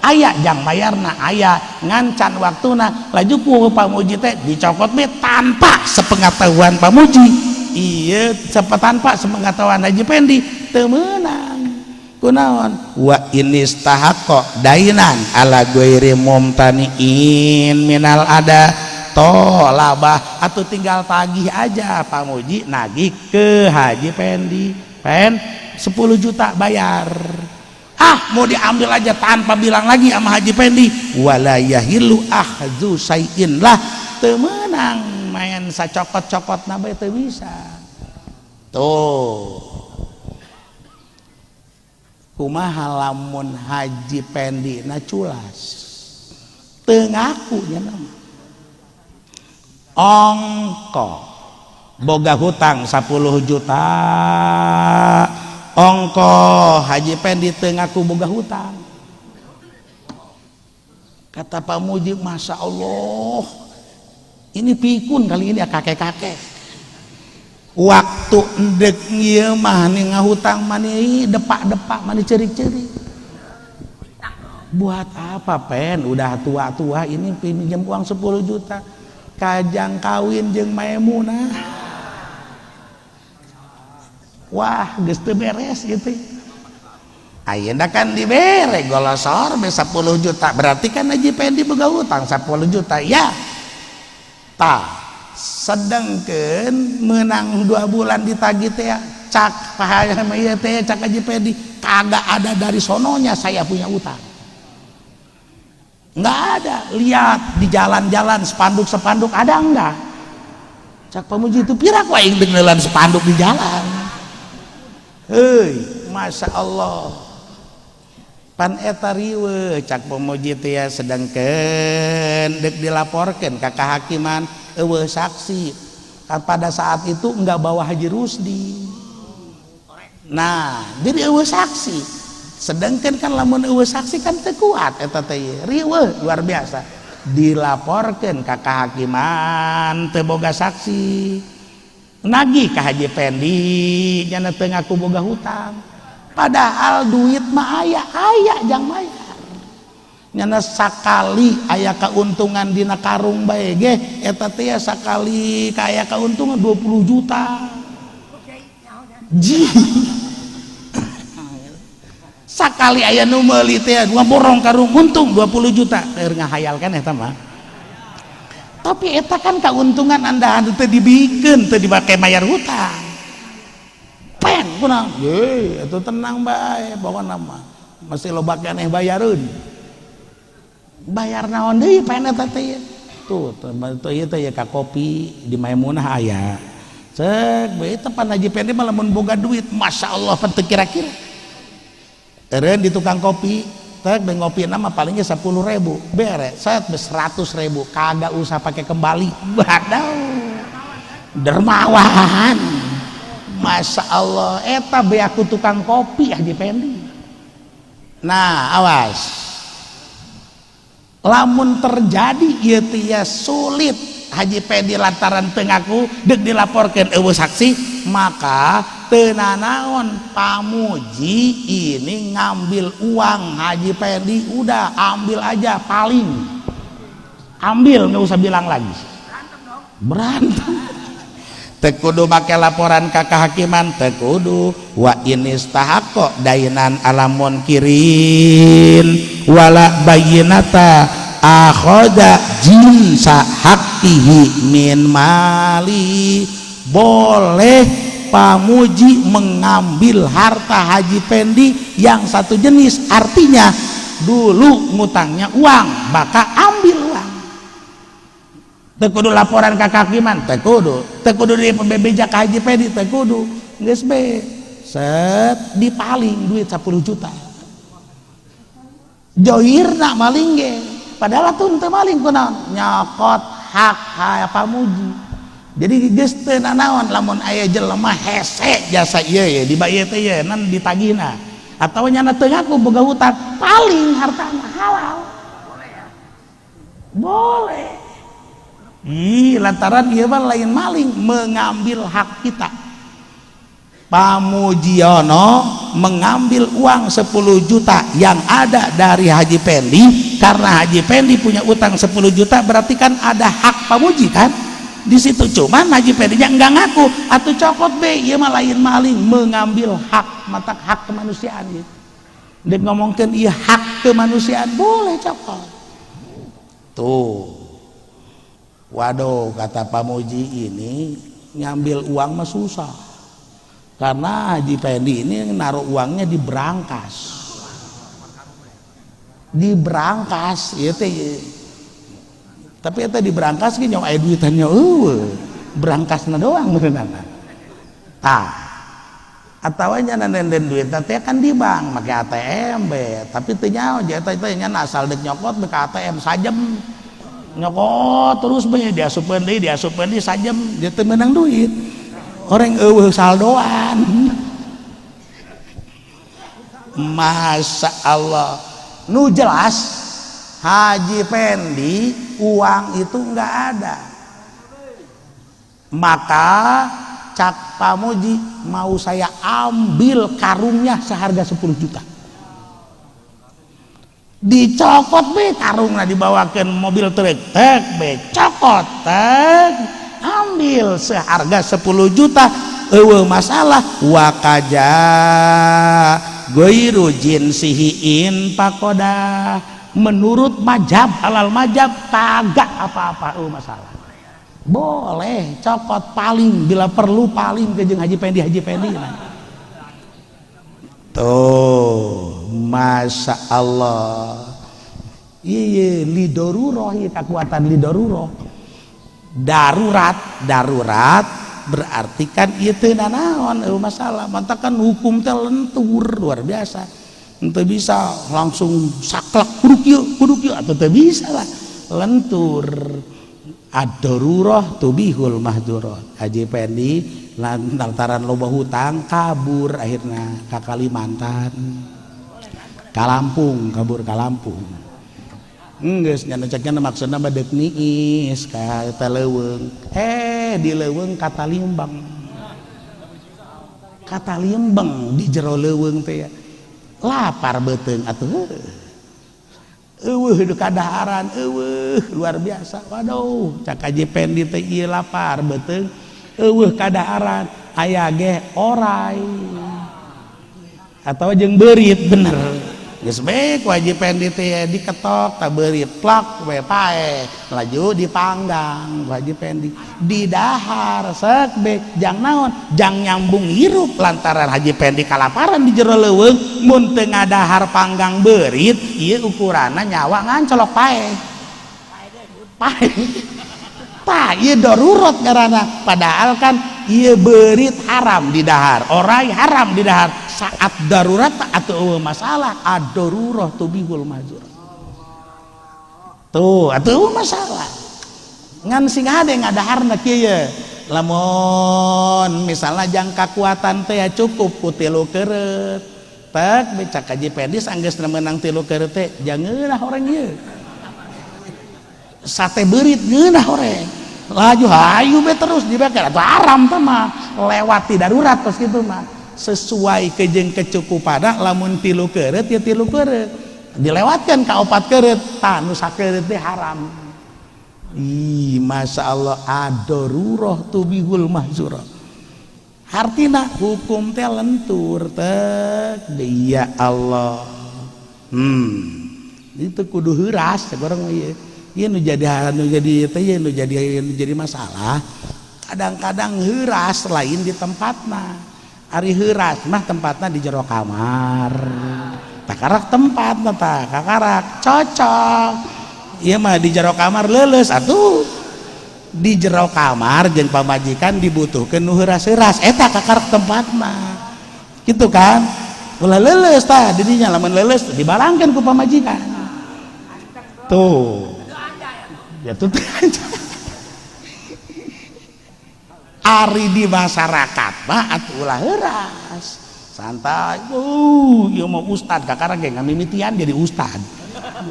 aya jang mayarna aya ngancan waktuna laju ku Pamuji teh dicokot be tanpa sepengetahuan Pamuji iya tanpa sepengetahuan Haji Pendi teu meunang kunaon wa inistahaqqa dainan ala ghairi mumtaniin minal ada tolabah atau tinggal tagih aja Pak Muji nagih ke Haji Pendi 10 juta bayar mau diambil aja tanpa bilang lagi sama Haji Pendi wala yahilu ahzu sayin lah temenang main sacokot-cokot nabe teu bisa tuh kumaha lamun Haji Pendi na culas teu ngaku nya nama ongko boga hutang 10 juta ongko Haji Pendi teu ngaku boga hutang kata Pak Muji Masya Allah ini pikun kali ini ya kakek-kakek waktu endek ieu mah nih ngahutang mani depak-depak mani cerik-cerik buat apa Pen udah tua-tua ini pinjam uang 10 juta kajang kawin jeung Maimunah wah geus teu beres gitu ayeuna kan dibere golosor be 10 juta berarti kan Haji Pendi boga hutang 10 juta ya tah sedengkeun menang 2 bulan ditagih teh cak pahala ieu teh cak Haji Pendi kagak ada dari sononya saya punya utang nggak ada lihat di jalan-jalan spanduk-spanduk ada enggak cak Pamuji itu pirak wae dengan spanduk di jalan heuy Masya Allah pan eta riweuh cak Pamuji teh ya sedengkeun deuk dilaporkeun ka kehakiman eueuh saksi pada saat itu enggak bawa Haji Rusdi nah jadi eueuh saksi sedangkan kan lamun eueuh saksi kan teu kuat eta teh riweuh luar biasa dilaporkeun ka kehakiman teu boga saksi nagih ka Haji Pendi nya teu ngaku boga hutang padahal duit mah aya jang mayar nya sakali aya keuntungan dina karung bae ge eta teh sakali aya keuntungan 20 juta sakali aya nu meuli teh ngaborong karung untung 20 juta keur ngahayalkeun eta mah tapi eta kan keuntungan anda teu dibikeun teu dibake mayar hutang pen kunaon ye eta tenang bae pokona mah masih loba keneh bayareun bayar naon deui pen eta teh tuh ieu teh ka kopi di Maimunah aya cek bae tepan Haji Pendi mah lamun boga duit Masya Allah pan teu kira-kira eren di tukang kopi tek dan ngopi nama palingnya 10.000 bere set 100.000 kagak usah pakai kembali badau dermawan Masya Allah eta be aku tukang kopi Haji Pendi nah awas lamun terjadi ieu teh sulit Haji Pendi lantaran teu ngaku deuk dilaporkeun eueuh saksi maka tenanaon Pamuji ini ngambil uang Haji Pendi udah ambil aja paling ambil nggak usah bilang lagi berantem teu kudu make laporan ka kehakiman teu kudu wa inistahaqqa dainan alamun kirin wala bayyinata akhoda jinsa haqqihi min mali boleh Pamuji mengambil harta Haji Pendi yang satu jenis artinya dulu ngutangnya uang maka ambil uang teu kudu laporan ka kehakiman teu kudu di PBB ka Haji Pendi teu kudu geus be set dipaling duit 10 juta joirna maling ge padahal teu maling kunaon nyokot hak Pamuji jadi geus teu nanaon lamun aya jelema hese jasa ieu ya di bae teh ye nan ditagihna atawa nyana teu ngaku boga hutang paling hartana halal boleh lantaran ieu mah lain maling mengambil hak kita Pamujiono mengambil uang 10 juta yang ada dari Haji Pendi karena Haji Pendi punya utang 10 juta berarti kan ada hak Pamuji kan di situ cuman Haji Pendinya enggak ngaku atuh cokot be ieu mah lain maling mengambil hak mata hak kemanusiaan gitu Dek ngomongkan iya hak kemanusiaan boleh cokot. Tuh, waduh kata Pak Muji ini ngambil uang mah susah. Karena Haji Pendi ini naruh uangnya di berangkas. Di berangkas, ya teh. Tapi eta di berangkas ge nyawa aya duitannya berangkasna doang beunana. Tah. Atawa nya nanden duit teh kan di bank make ATM be, tapi teu nyaho eta nya asal dek nyokot be ka ATM sajem. Nyokot terus be diasupkeun deui sajem, dia teu meunang duit. Orang eueuh saldoan. Masya Allah. Nu jelas Haji Pendi uang itu enggak ada. Maka cak Pamuji mau saya ambil karungnya seharga 10 juta. Dicokot be karungnya dibawakan mobil truk tek be cokot tek ambil seharga 10 juta eueuh masalah wakaja goiru jinsihiin pakoda menurut majab halal majab kagak apa-apa masalah. Boleh cokot paling bila perlu paling ke jeung Haji Pendi tuh Masya Allah. Iya lidoruroh ya kekuatan lidoruroh darurat berarti kan itu nanaon masalah mantakan hukum teh lentur luar biasa ente bisa langsung saklak kudu kieu atau teu bisa lah lentur. Ad-daruroh tubihul mahdurat. Haji Pendi lantaran loba hutang kabur akhirnya ke Kalimantan, ka Lampung, kabur ka Lampung. Geus nya cekna maksudna mah deuk niis ka eta leuweung. Di leuweung kata Limbang. Kata Limbang di jero leuweung teh lapar beuteung atuh. Eueuh kadaharan luar biasa. Waduh cak Haji Pendi teh ieu lapar beuteung eueuh kadaharan aya ge orai atawa jeung beurit bener geus bae ku Haji Pendi teh diketok ka beurit plak we pae laju dipanggang ku Haji Pendi di dahar seuk be jang naon jang nyambung hirup lantaran Haji Pendi kalaparan di jero leuweung mun teu ngadahar panggang beurit ieu ukuranna nyawa ngancolok pae tah ieu darurat ngaranna padahal kan ieu beurit haram di dahar orai haram di dahar saat darurat atuh masalah ad-darurah tubihul mahdzur tuh atuh masalah ngan sing hade ngadaharna kieu lamun misalna jang kakuatan teh cukup ku 3 keureut tek becak Haji Pendi sanggeusna meunang 3 keureut teh jangeunah orang ieu sate beurit ngeunah oreng laju hayu be terus dibakar atau haram teh mah lewati darurat pas kitu mah sesuai ke jeung kecukupanna lamun 3 keureut ya 3 keureut dilewatkan ka 4 keureut tah nu sakeureut teh haram. Masya Allah ad-darurah tubihul mahdzurah artina hukum teh lentur teh ya Allah itu kudu heuras cek urang ieu ieu nu jadi masalah kadang-kadang heuras lain di tempatna ari heuras mah tempatna di jero kamar takarak tempatna tah kakarak cocok ieu mah di jero kamar leuleus atuh di jero kamar jeung pamajikan dibutuhkeun nu heuras-heuras eta kakarak tempatna kitu kan ulah leuleus tah didinya lamun leuleus dibalangkeun ku pamajikan tuh ya tuh ari di masyarakat mah atuh ulah heuras santai ieu mah ustad kakara ge ngamimitian jadi ustad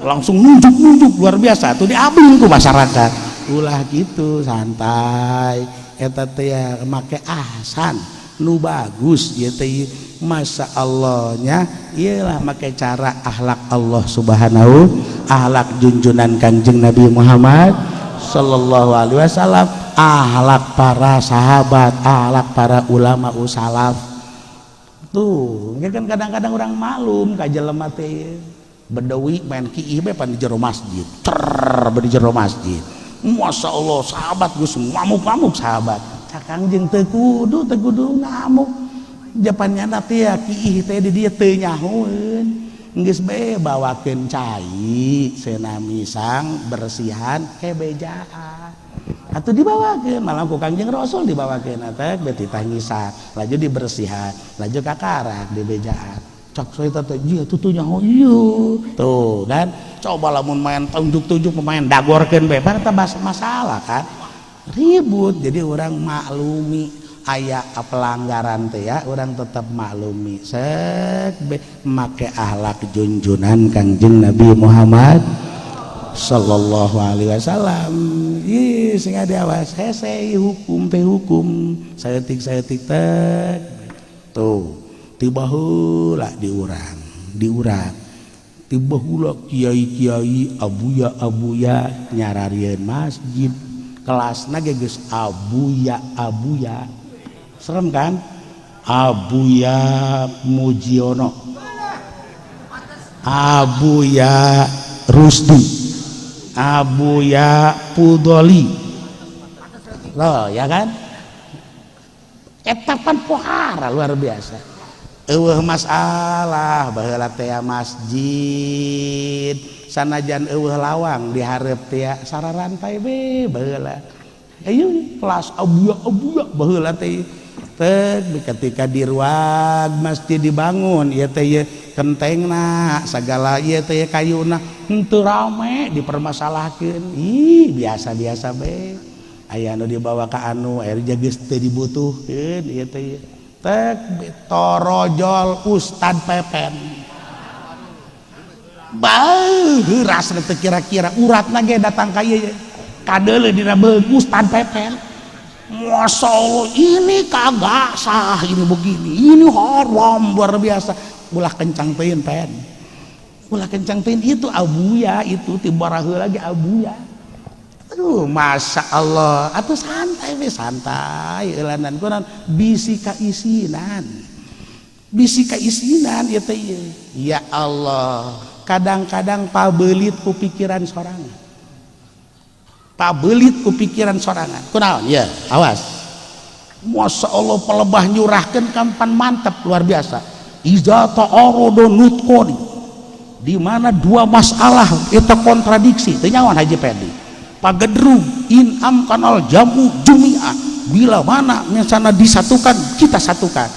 langsung nunjuk luar biasa tuh diabling ku masyarakat ulah gitu santai eta teh make ahsan nu bagus ieu teh Masya Allahnya iyalah make cara akhlak Allah subhanahu akhlak junjunan kanjeng Nabi Muhammad sallallahu alaihi wasallam akhlak para sahabat akhlak para ulama usalaf Tuh kan kadang-kadang orang maklum ka jelema teh bedawi main kiih be pan di jero masjid di jero masjid. Masya Allah sahabat Gus ngamuk-ngamuk sahabat cakang jeung teu kudu ngamuk japannya teh ya kiih teh di dieu teu nyahoeun geus bae bawakeun cai senami sang bersihan kebejaan atuh dibawakeun malah ku Kangjeng Rasul dibawakeun teh beti tangisan laju dibersihan laju kakarak di bejaan cak saya teh ieu tutunya ieu tuh kan coba lamun main tunjuk-tunjuk pemain dagorkeun bae eta masalah kan ribut jadi orang maklumi aya pelanggaran teh ya orang tetap maklumi sek make akhlak junjunan Kangjeng Nabi Muhammad sallallahu alaihi wasallam ih sing awas hese hukum teh hukum saeutik teh tuh tiba heula diurang tiba heula kiai abuya nyararieun masjid kelasna ge geus abuya serem kan Abuya Mujiono Abuya Rusdi Abuya Pudoli loh ya kan etapan pohara luar biasa eueuh masalah baheula teh masjid sanajan eueuh lawang dihareup teh sararantai be baheula ayo kelas abuya baheula teh ketika di ruang masjid dibangun ieu teh kentengna sagala ieu teh kayuna henteu rame dipermasalahkeun ih biasa-biasa be aya anu dibawa ka anu air geus teu dibutuhkeun ieu teh torojol Ustad Pepen ras teh kira-kira uratna ge datang ka ieu kadeuleu dina beug Ustad Pepen Masya Allah ini kagak sah ini begini ini haram luar biasa ulah kencang teuing pen ulah kencang teuing itu abuya itu tibaraheul lagi abuya aduh Masya Allah atuh santai we santai eulanan kunaon bisi kaisinan ieu teh ya Allah kadang-kadang pabelit ku pikiran sorangan pabelit ku pikiran sorangan kunaon ya awas Masya Allah pelebah nyurahkeun kampan mantep luar biasa iza ta'arada nutqani di mana dua masalah eta kontradiksi teu nyaon Haji Pedi pagedrug in amkanal jamu jumi'ah bila mana misalna disatukan kita satukan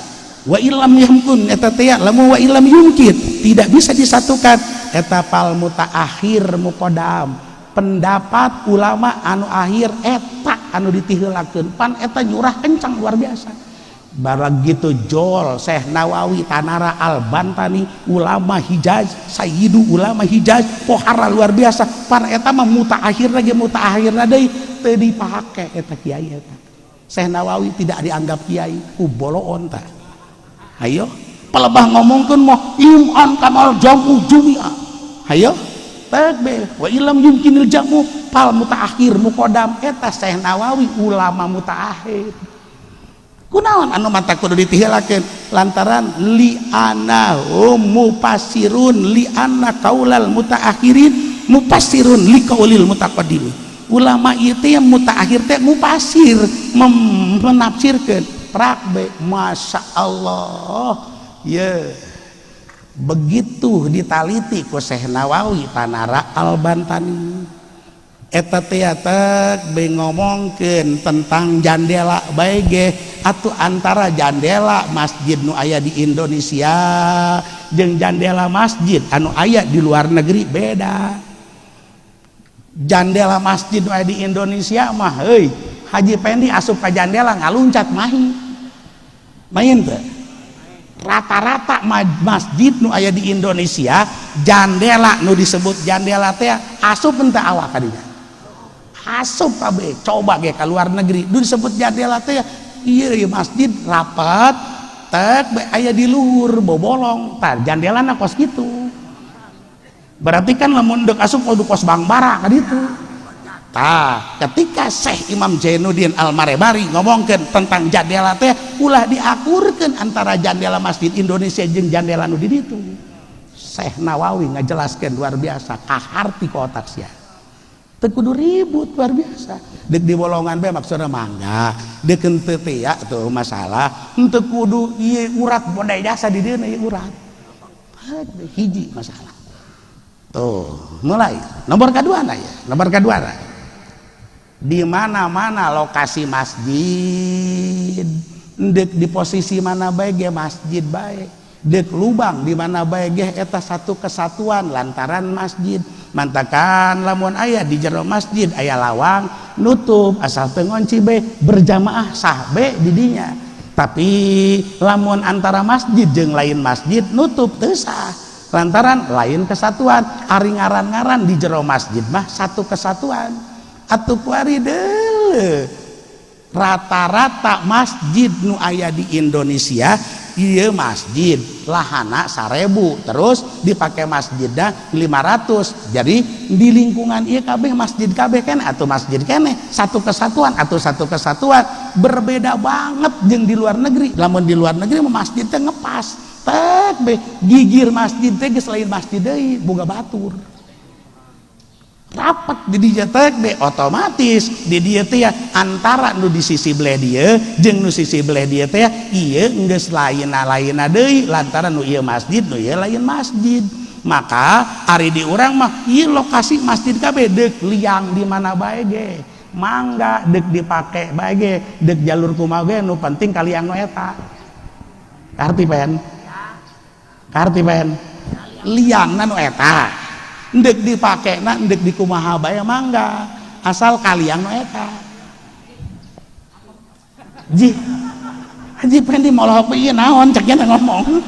wa illam yumkin eta teh lamun wa illam yumkin tidak bisa disatukan eta pal mutaakhir muqaddam pendapat ulama anu akhir eta anu ditiheulakeun pan eta nyurah kencang luar biasa barang gitu jol Syekh Nawawi Tanara Al-Bantani ulama Hijaz sayyidu ulama Hijaz pohara luar biasa pan eta mah mutaakhir deui teu dipake eta kiai eta Syekh Nawawi tidak dianggap kiai ku boloon tah hayo pelebah ngomongkeun mah iman kamal jamu jumi'ah hayo takbir wa ilam yumkinil jamu pal mutaakhir muqaddam eta Syekh Nawawi ulama mutaakhir kunaon anu mata kudu ditiheulakeun lantaran li ana mufassirun li anna qaulal mutaakhirin mufassirun li qaulil mutaqaddimin ulama ieu teh mutaakhir teh mufassir menafsirkeun prakbe Masya Allah ya begitu ditaliti ku Syekh Nawawi Tanara Al-Bantani eta teh be ngomongkeun tentang jandela bae ge atuh antara jandela masjid nu aya di Indonesia jeung jandela masjid anu aya di luar negeri beda jandela masjid nu aya di Indonesia mah heuy Haji Pendi asup ka jandela ngaluncat main teh rata-rata masjid nu aya di Indonesia jandela nu disebut jandela teh asup teu awak kadinya asup kabeh coba ge ka luar negeri nu disebut jandela teh ieu masjid rapat tek aya di luhur bobolong tah jandelana kos kitu berarti kan lamun deuk asup kudu kos Bang Bara ka ditu ketika Syekh Imam Jainuddin Al-Marebari ngomongkeun tentang jandela teh ulah diakurkeun antara jandela Masjid Indonesia jeung jandela nu di ditu. Syekh Nawawi ngajelaskeun luar biasa kaharti ku otak sia. Teu kudu ribut luar biasa. Deuk di bolongan bae maksudna mangga, deuk henteu teh ya tuh masalah. Henteu kudu ieu urat bodai jasa di dieu ieu urat. Hiji masalah. Tuh, mulai. Nomor kedua na ya. Nomor kedua na. Di mana-mana lokasi masjid, deuk di posisi mana bae ge masjid bae. Deuk lubang di mana bae ge eta satu kesatuan lantaran masjid. Mantakan lamun aya di jero masjid aya lawang nutup asal teu ngunci bae berjamaah sah bae di dinya. Tapi lamun antara masjid jeung lain masjid nutup teu sah. Lantaran lain kesatuan, ari ngaran-ngaran di jero masjid mah satu kesatuan. Atuh kuari deuleu rata-rata masjid nu aya di Indonesia ieu masjid lahana 1000 terus dipake masjidna 500 jadi di lingkungan ieu kabeh masjid kabeh kan atuh masjid keneh satu kesatuan atuh satu kesatuan berbeda banget jeung di luar negeri. Lamun di luar negeri mah masjid teh ngepas tek be gigir masjid teh geus lain masjid deui boga batur rapat di dieu teh be otomatis di dieu teh antara nu di sisi belah dieu jeung nu sisi belah dieu teh ieu geus lain-lainna deui lantaran nu ieu masjid nu ieu lain masjid. Maka ari di urang mah ieu lokasi masjid kabeh deuk liang di mana bae ge mangga deuk dipake bae ge deuk jalur kumaha ge nu penting kaliang nu eta karti pen karti pen liangna nu eta ndek dipake na ndek dikumaha bae mangga asal kaliang nu eta ji pengen dimoloh ieu naon cek nya ngomong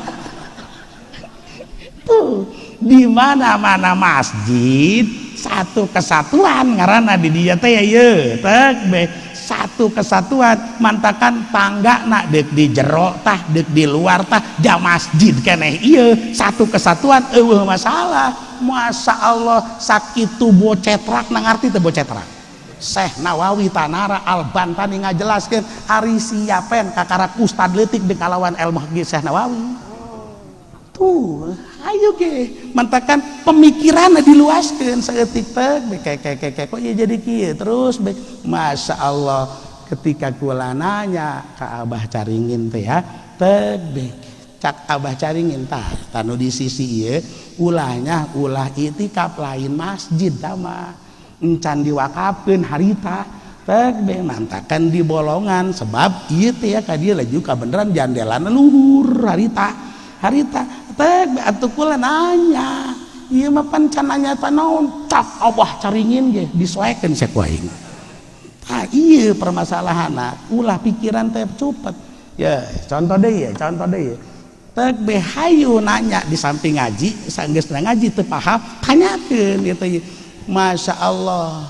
tuh di mana-mana masjid satu kesatuan ngaranna di dieu teh ieu teh be satu kesatuan mantakan tangga nak dek di jero tah dek di luar tah ja masjid keneh ieu satu kesatuan eueuh masalah. Masya Allah sakitu bocetrak na ngarti teu bocetrak. Syekh Nawawi Tanara Al-Bantani ngajelaskeun ari siapen kakarak ustad leutik di kalawan ilmu Syekh Nawawi. Tuh, ayo ge mantakan pemikiranna diluaskeun saeutik teh kok ieu jadi kieu terus Masya Allah ketika kula nanya ka Abah Caringin teh ya teh cak Abah Caringin tah tanu di sisi ieu ulahnya ulah itikaf lain masjid tama encan diwakafkeun harita teh mantakan di bolongan sebab ieu teh ya ka dieu laju kabeneran jandelana luhur harita teh atuh kula nanya ieu mah pancan nanya teh naon cak Abah Caringin ge disoekeun saek wae tah ieu permasalahanna ulah pikiran teh cepet ya contoh deui teh behayu nanya di samping ngaji sanggeus ngaji teu paham tanyakeun ieu Masya Allah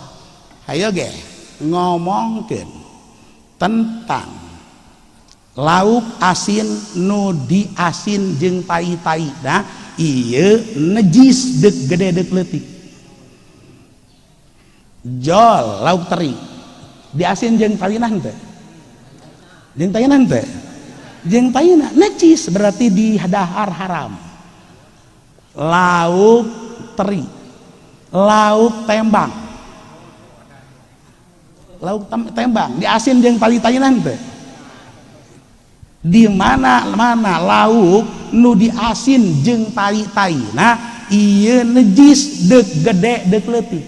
hayo ge ngomongkeun tentang lauk asin nu diasin jeung tai-tai nah ieu najis deuk gede deuk leutik jol lauk teri diasin jeung talinan teh jeung tainan teh jeung taina najis berarti di dahar haram. Lauk teri, lauk tembang, tembang diasin jeung tali-talinan teh. Di mana-mana lauk nu diasin jeung tali-talina ieu najis deuk gede deuk leutik.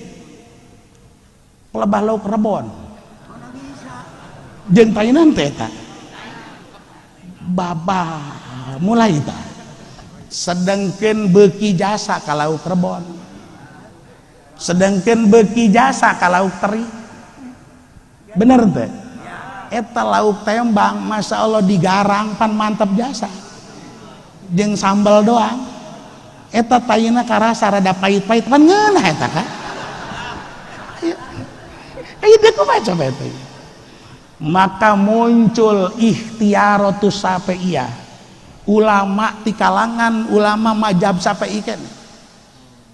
Lebah lauk rebon. Jeung talinan teh eta. Baba mulai tah sedengkeun beuki jasa ka lauk rebon sedengkeun beuki jasa ka lauk teri bener teh eta lauk tembang Masya Allah digarang pan mantep jasa jeung sambal doang eta tayina karasa rada pahit-pahit pan ngeunah eta kan ayo deh kumaha coba eta maka muncul ikhtiaratus Syafi'iyah ulama di kalangan ulama mazhab Syafi'i kan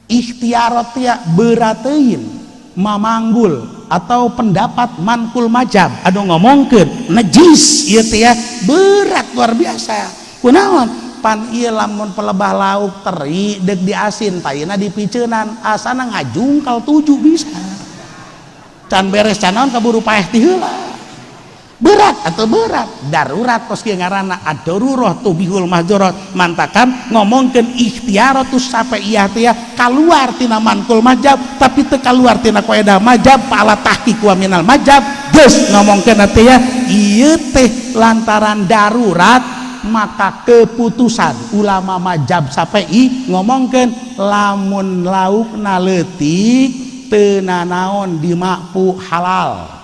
ikhtiarat ya beurateun mamanggul atau pendapat mankul majab anu ngomongkeun najis ieu teh ya berat luar biasa. Kunaon? Pan ieu lamun pelebah lauk teri deuk diasin tayina dipiceunan asana ngajungkal 7 bisa. Can beres can naon kaburu paeh ti heula. Berat atau berat darurat kos kieu ngaranna ad-darurah tubihul mahdurat mantakan ngomongkeun ikhtiaratus safaiyah teh kaluar tina mankul majab tapi teu kaluar tina qaedah majab pala tahqiq wa minal majab geus ngomongkeun teh ieu teh lantaran darurat maka keputusan ulama majab safai ngomongkeun lamun laukna leutik teu nanaon dimakpu halal.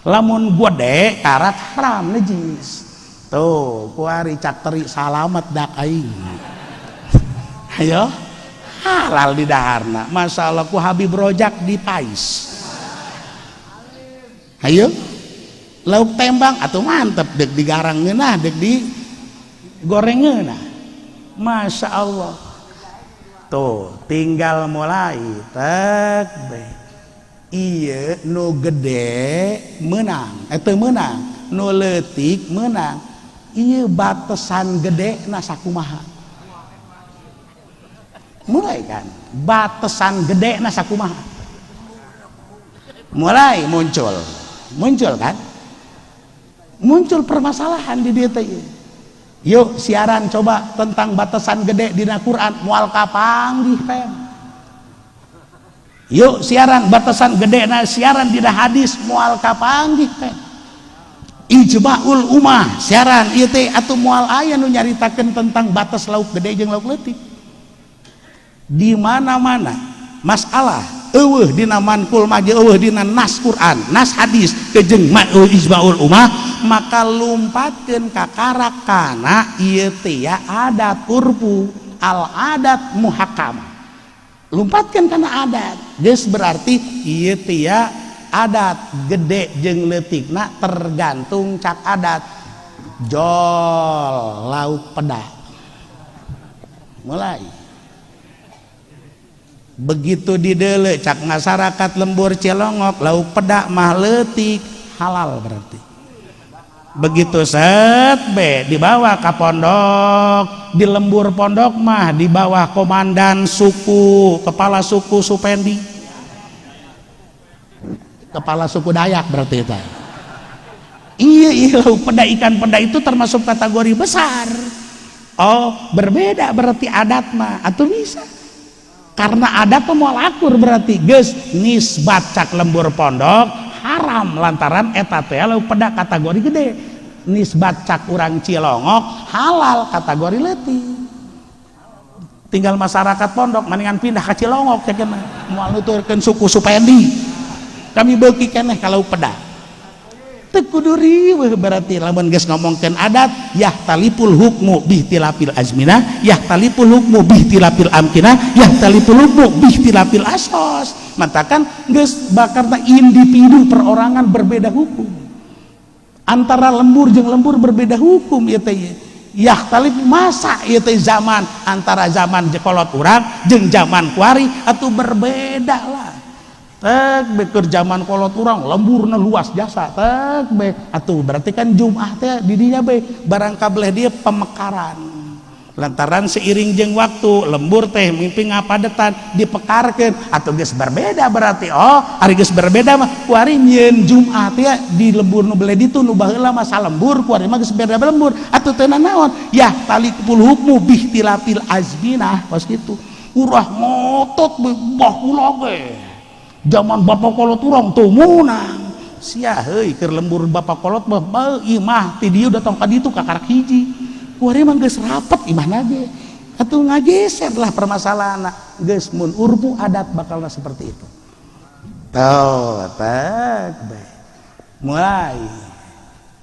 Lamun gede karat haram najis tuh kuari cak teri salamet dak aing ayo halal di daharna Masya Allah ku Habib Rojak di Pais ayo lauk tembang atuh mantep dek digarang ngeunah dek di goreng ngeunah Masya Allah tuh tinggal mulai tek be iya nu gede menang itu menang nu leutik menang iya batasan gede na sakumaha mulai kan batasan gede na sakumaha mulai muncul kan muncul permasalahan di dia teh yuk siaran coba tentang batasan gede dina Quran moal kapanggih teh. Yuk siaran batasan gede na siaran dina hadis moal kapanggih teh. Ijma'ul ummah siaran ieu teh atuh moal aya nu nyaritakeun tentang batas lauk gede jeung lauk leutik. Di mana-mana masalah eueuh dina mankul majab eueuh dina nas Quran, nas hadis jeung ijma'ul ummah maka lumpatkeun ka karakana ieu teh adat urfu al adat muhakkamah. Lumpatkan karena adat geus berarti ieu teh adat gede jeung leutikna tergantung cak adat jol lauk peda mulai begitu dideuleu cak masyarakat lembur Cilongok lauk peda mah leutik halal berarti begitu set be dibawa ke pondok di lembur pondok mah di bawah komandan suku kepala suku Supendi kepala suku Dayak berarti itu iya peda ikan peda itu termasuk kategori besar oh berbeda berarti adat mah atau bisa karena adat mau akur berarti geus nisbat cak lembur pondok haram lantaran eta teh lauk peda kategori gede nisbat cak urang Cilongok halal kategori leutik tinggal masyarakat pondok mendingan pindah ke Cilongok cek mah moal nuturkeun suku Supendi kami beuki keneh ka lauk peda teu kudu riweuh berarti lamun geus ngomongkeun adat yahtalipul hukmu bihtilafil azminah yahtalipul hukmu bihtilafil amkinah yahtalipul hukmu bihtilafil asos matakan geus bakarna individu perorangan berbeda hukum antara lembur jeung lembur berbeda hukum ieu teh yahtalif masa ieu teh zaman antara zaman jekolot urang jeung zaman kuari atuh berbeda lah tek beker zaman kolot urang lemburna luas jasa tek be atuh berarti kan Jumat teh di dinya be barang kableh dia pemekaran lantaran seiring jeung waktu lembur teh mimpi ngapadetan dipekarkeun atuh geus berbeda berarti oh ari geus berbeda mah kuari nyieun Jumat ya di lembur nu bele ditu nu baheula mah salembur kuari mah geus beda lembur atuh teu naon ya talikul hukmu bihtilafil azminah pas kitu urah ngotot bah kula ge zaman bapak kolot urang tuh munang sia heuy keur lembur bapak kolot mah imah ti dieu datang ka ditu ka karak hiji kuari mah geus rapet imahna ge atuh ngageser lah permasalahanna geus mun urfu adat bakalna seperti itu tah tak bae mulai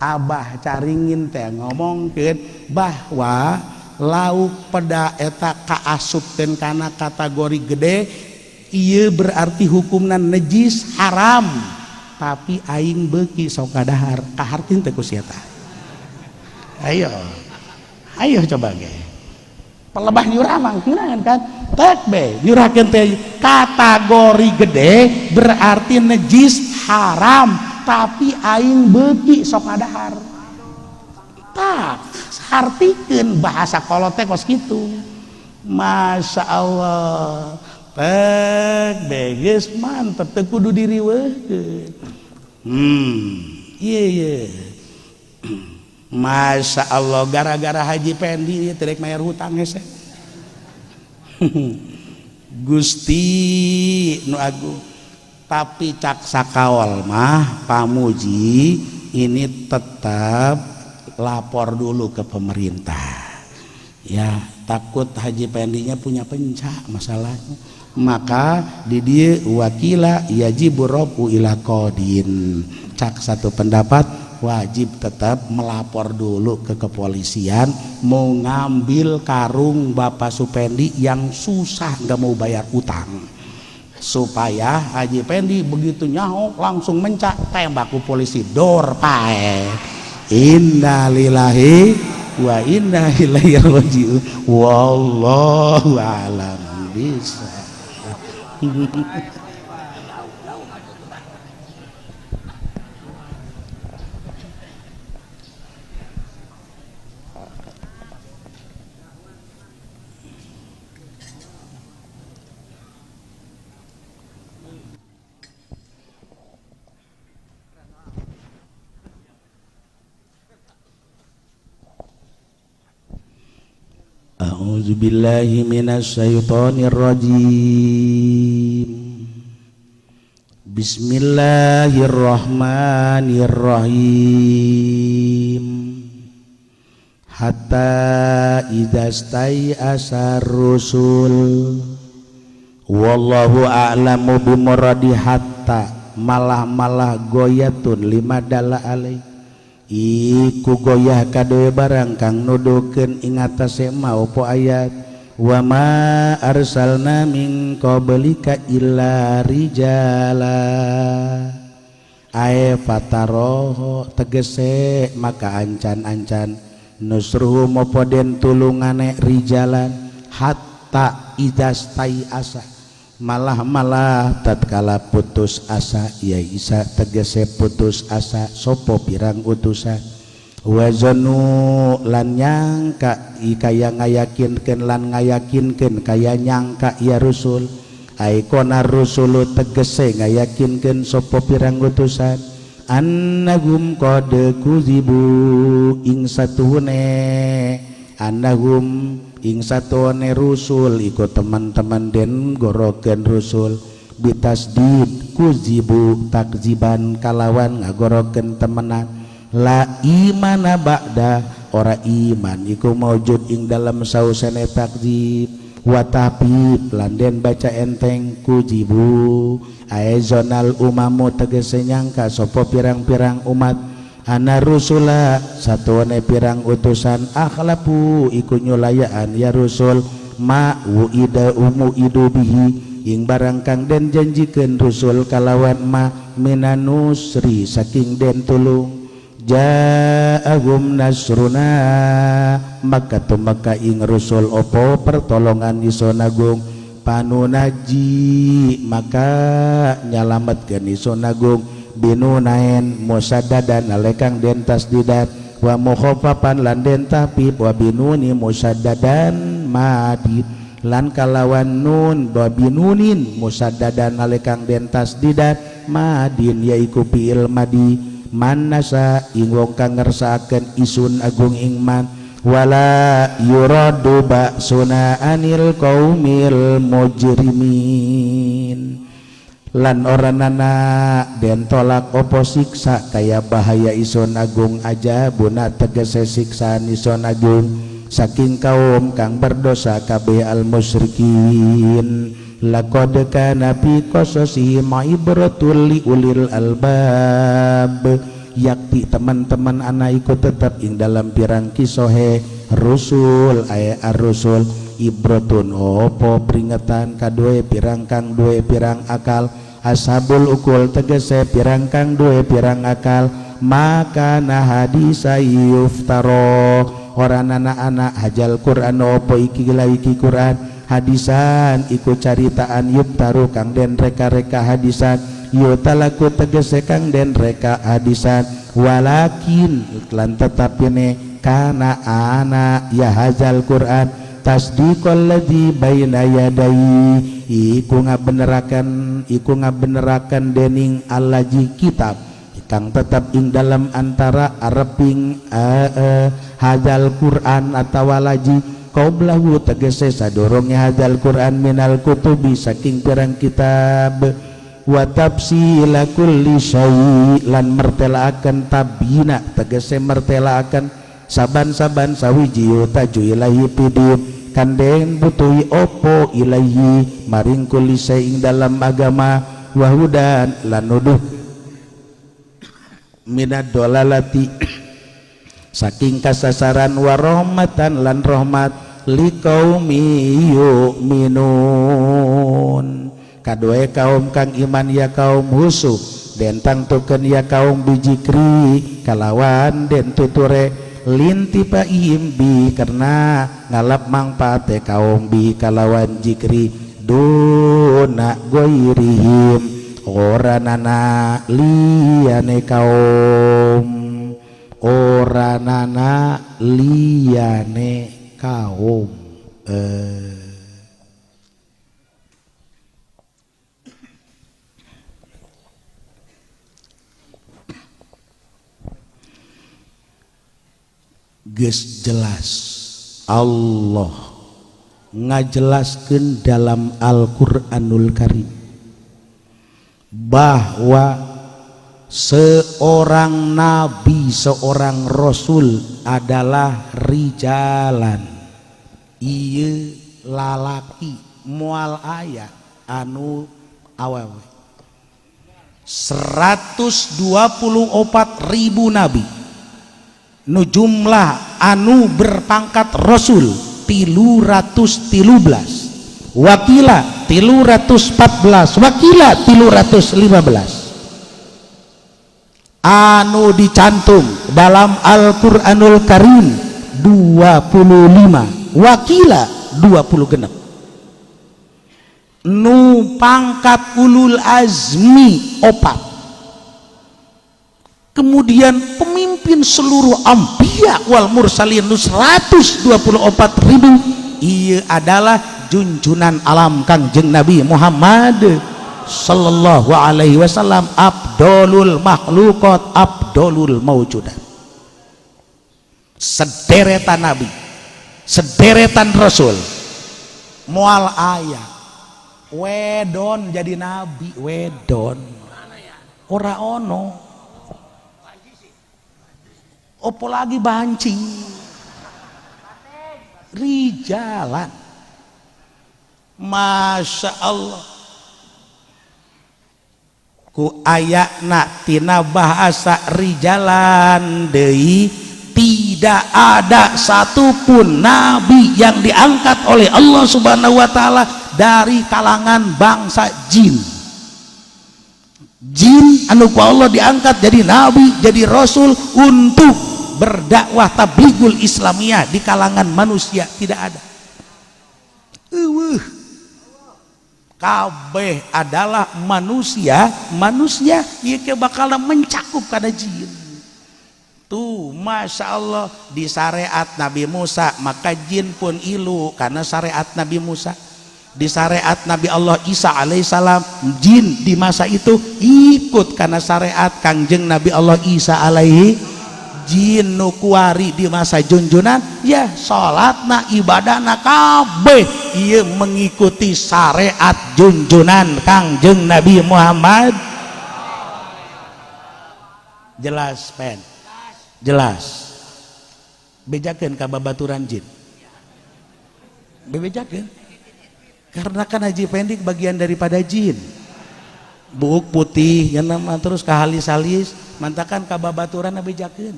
abah caringin teh ngomongkeun bahwa lauk peda eta kaasupkeun kana kategori gede iya berarti hukumna najis haram tapi aing beuki sok kadahar kahartin teh ku sia tah ayo coba ge pelebah nyurah mah kunaon kan tek be nyurahkeun teh kategori gede berarti najis haram tapi aing beuki sok ngadahar. Tak hartikeun bahasa kolot teh kos kitu. Masya Allah. Tek beges mantep teu kudu diriweukeun. Iya. Masya Allah gara-gara Haji Pendi terek mayar hutang hese. Gusti nu agung. Tapi cak sakawal mah pamuji ini tetap lapor dulu ke pemerintah. Ya takut Haji Pendinya punya pencak masalahnya. Maka di dia wakila yajibu rafu ila qadin. Cak satu pendapat wajib tetap melapor dulu ke kepolisian mau ngambil karung Bapak Supendi yang susah nggak mau bayar utang, supaya Haji Pendi begitu nyaho langsung mencak tembak ku polisi dor pae. Innalillahi wa inna ilaihi rajiun. Wallahu a'lam bishawab. A'udzu billahi minasy syaithanir rajim. Bismillahirrahmanirrahim. Hatta idza stai'asar rusul wallahu a'lamu bimuradi. Hatta malah goyatun lima dala alaih iku goyah kadoe barang kang nuduhkeun ing atase maopo ayat wa ma arsalna min qablika illa rijala ae fataroho tegese maka ancan-ancan nusruhum apa den tulungane rijalan hatta idastai asa malah tatkala putus asa ya Isa tegese putus asa sopo pirang utusan wazanu lan nyangka kaya ngayakinkeun lan ngayakinkeun kaya nyangka ya Rasul aikona Rasul tegese ngayakinkeun sopo pirang utusan annagum qad kuzibu ing satune annagum ing satone rusul ikut teman-teman den gorokeun rusul bitasdid kuzibu takziban kalawan ngagorokeun temenan la imana ba'da ora iman iku maujud ing dalam sausane takzib wa tahbib lan den baca enteng kuzibu aizonal umamu tegese nyangka sapa pirang-pirang umat ana rusula satuane pirang utusan akhlapu iku nyulayaan ya Rasul ma wuida umu idu bihi ing barang kang den janjikeun Rasul kalawan ma minanusri saking den tulung ja'ahum nasruna maka tumeka ing Rasul opo pertolongan isun agung panunaji maka nyalametkeun isun agung binunain musaddadan alekang den tasdidat wa mukhafafan lan den tahfif wa binuni musaddadan madid lan kalawan nun wa binunin musaddadan alekang den tasdidat madin yaiku fi'il madi manasa ing wong kang ngersakaken isun agung ing man wala yuradu ba'suna anil qaumil mujrimin lan oranana den tolak opo siksa kaya bahaya ison agung aja buna tegese siksaan ison agung saking kaum kang berdosa kabeh al musyrikin laqad kana fi qasasihim ibratul li ulil albab yakti teman-teman anak ikut tetap ing dalam pirang kisohe rusul aya ar-rusul ibratun opo peringatan kadue pirang kang due pirang akal ashabul ukul tegese pirang kang due pirang akal maka nah hadisa yuftaro orang anak-anak hajal Quran opo iki iki Quran hadisan iku caritaan yuftaru kang den reka-reka hadisan yutalaku tegese kang den reka hadisan walakin lan tetap ini kana ana ya hazal Quran tasdiqal ladzi baina yadai iku ngabenerakan dening allaji kitab kang tetap ing dalam antara areping hazal Quran atawa laji qaublahu tegese sadurunge hazal Quran minal kutubi saking pirang kitab wa tafsila kulli syai lan mertelaaken tabina tegese mertelaaken saban-saban sawiji taju ilahi pidip kandeng butuhi opo ilahi maring kulli syai ing dalam agama wahudan lan nuduh minad dolalati saking kasasaran warahmatan lan rahmat liqaumi yu'minun kadoe kaum kang iman ya kaum husu den tangtukeun ya kaum bijikri kalawan den tuture lintipaihim bi karena ngalap mangpaate kaum bi kalawan jikri duna goirihim oranana liyane kaum oranana liyane kaum geus jelas Allah ngajelaskeun dalam Al-Qur'anul Karim bahwa seorang nabi, seorang rasul adalah rijalan ieu lalaki moal aya anu awewe 124.000 nabi nu jumlah anu berpangkat rasul 313 wakila 314 wakila 315 anu dicantum dalam Al-Qur'anul Karim 25 wakila 26 nu pangkat ulul azmi 4 kemudian pemimpin seluruh anbiya wal mursalin 124.000 ieu adalah junjunan alam Kangjeng Nabi Muhammad sallallahu alaihi wasallam abdolul makhluqat abdolul mawjudat sederetan nabi sederetan rasul moal aya wedon jadi nabi wedon ora ono opo lagi banci rijalan Masya Allah ku ayakna tina bahasa rijalan deui tidak ada satupun nabi yang diangkat oleh Allah Subhanahu wa taala dari kalangan bangsa jin anu ku Allah diangkat jadi nabi jadi rasul untuk berdakwah tabligul islamiyah di kalangan manusia tidak ada kabeh adalah manusia ieu bakal mencakup kana jin tuh Masya Allah di syariat Nabi Musa maka jin pun ilu karena syariat Nabi Musa di syariat Nabi Allah Isa alaihissalam jin di masa itu ikut karena syariat Kangjeng Nabi Allah Isa alaihi jin nu kuari di masa junjunan ya salatna ibadahna kabeh ieu mengikuti syariat junjunan Kangjeng Nabi Muhammad jelas pen jelas bejakeun ka babaturan jin bebejakeun karena kan Haji Pendik bagian daripada jin buuk putih yang nama terus kahalis-halis mantakan ka babaturan bejakeun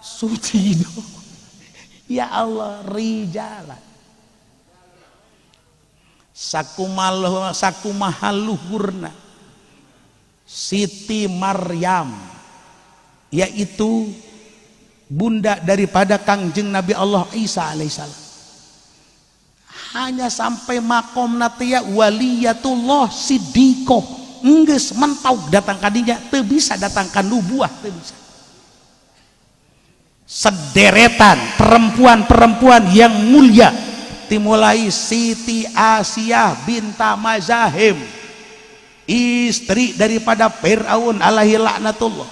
suci dong ya Allah rijalan sakumahaluhurna Siti Maryam yaitu bunda daripada Kangjeng Nabi Allah Isa alaihissalam hanya sampai makom natia waliyatullah siddiqoh enggeus mentok datang kadinya teu bisa datangkan nubuah, teu bisa. Sederetan perempuan-perempuan yang mulia dimulai Siti Asiyah binta Mazahim, istri daripada Fir'aun alaihi laknatullah,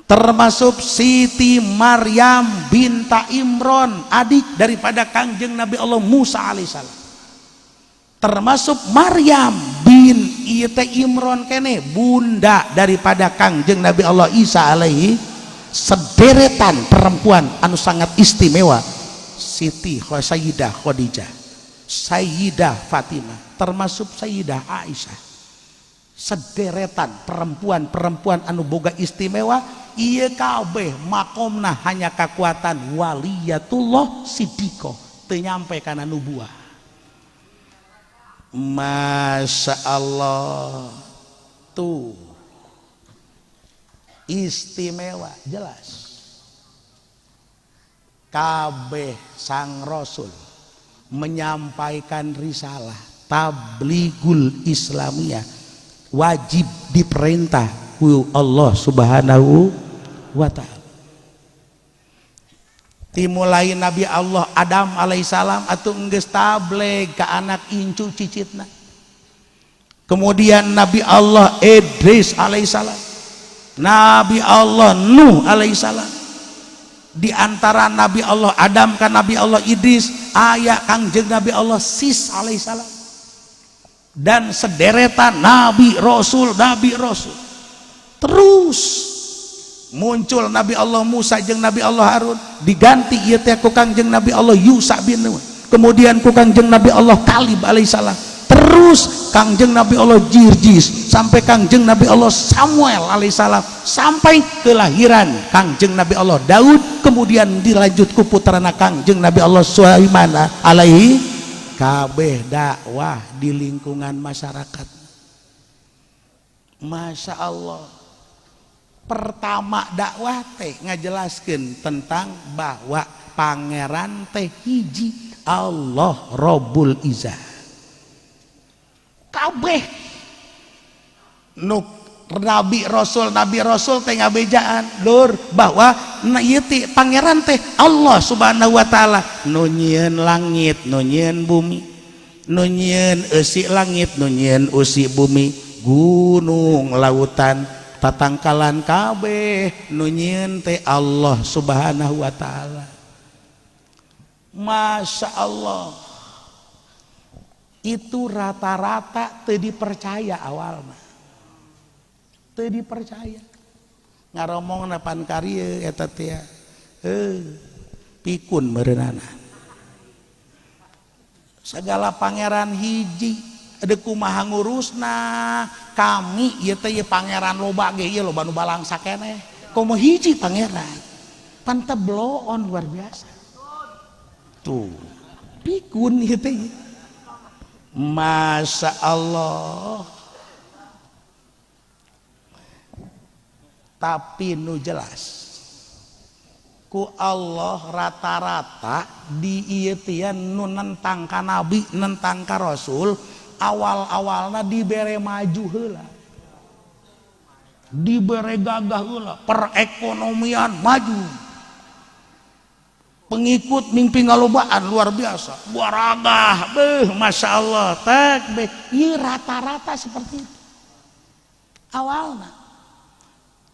termasuk Siti Maryam binta Imron, adik daripada Kangjeng Nabi Allah Musa alaihissalam, termasuk Maryam bin Imron kene bunda daripada Kangjeng Nabi Allah Isa alaihi. Sederetan perempuan anu sangat istimewa, Siti Sayyidah Khadijah, Sayyidah Fatimah, termasuk Sayyidah Aisyah. Sederetan perempuan-perempuan anu boga istimewa, ieu kabeh makomna hanya kekuatan waliyatullah siddiqah, teu nyampe kana nubuah. Masya Allah, tuh istimewa jelas. Kabeh sang Rasul menyampaikan risalah tabligul Islamiyah, wajib diperintah ku Allah subhanahu wa ta'ala. Dimulai Nabi Allah Adam alaihissalam atau enggeus tabligh ke anak incu cicitna, kemudian Nabi Allah Idris alaihissalam, Nabi Allah Nuh alaihissalam, di antara Nabi Allah Adam kan Nabi Allah Idris aya Kangjeng Nabi Allah Sis alaihissalam, dan sederetan Nabi Rasul terus muncul Nabi Allah Musa jeung Nabi Allah Harun, diganti ieu teh ku Kangjeng Nabi Allah Yusa bin Nun, kemudian ku Kangjeng Nabi Allah Kalib alaihissalam, terus Kangjeng Nabi Allah Jirjis sampai Kangjeng Nabi Allah Samuel alaihissalam, sampai kelahiran Kangjeng Nabi Allah Daud, kemudian dilanjut ku putrana Kangjeng Nabi Allah Sulaiman alaihi. Kabeh dakwah di lingkungan masyarakat. Masya Allah, pertama dakwah teh ngajelaskeun tentang bahwa pangeran teh hiji, Allah Rabbul Izzah. Kabeh nuk Nabi Rasul teh ngabejaan lur bahwa ieu teh pangeran teh Allah subhanahu wa ta'ala, nu nyieun langit, nu nyieun bumi, nu nyieun eusi langit, nu nyieun eusi bumi, gunung lautan tatangkalan kabeh nu nyieun teh Allah subhanahu wa ta'ala. Masya Allah, itu rata-rata teu dipercaya awalna, teu dipercaya. Ngaromongna pan karya eta teh pikun meureunana. Segala pangeran hiji ada kumaha ngurusna, kami ieu teh pangeran loba ge, ieu loba nu balangsa keneh, komo hiji pangeran pan teh blow on luar biasa. Tuh pikun ieu teh. Masya Allah. Tapi nu jelas ku Allah rata-rata di ieu teh nu nentang ka nabi, nentang ka rasul, awal-awalna dibere maju heula, dibere gagah heula, perekonomian maju, pengikut mimpi ngalobaan luar biasa, waragah beuh masya Allah takbir. Ieu rata-rata seperti itu awalna.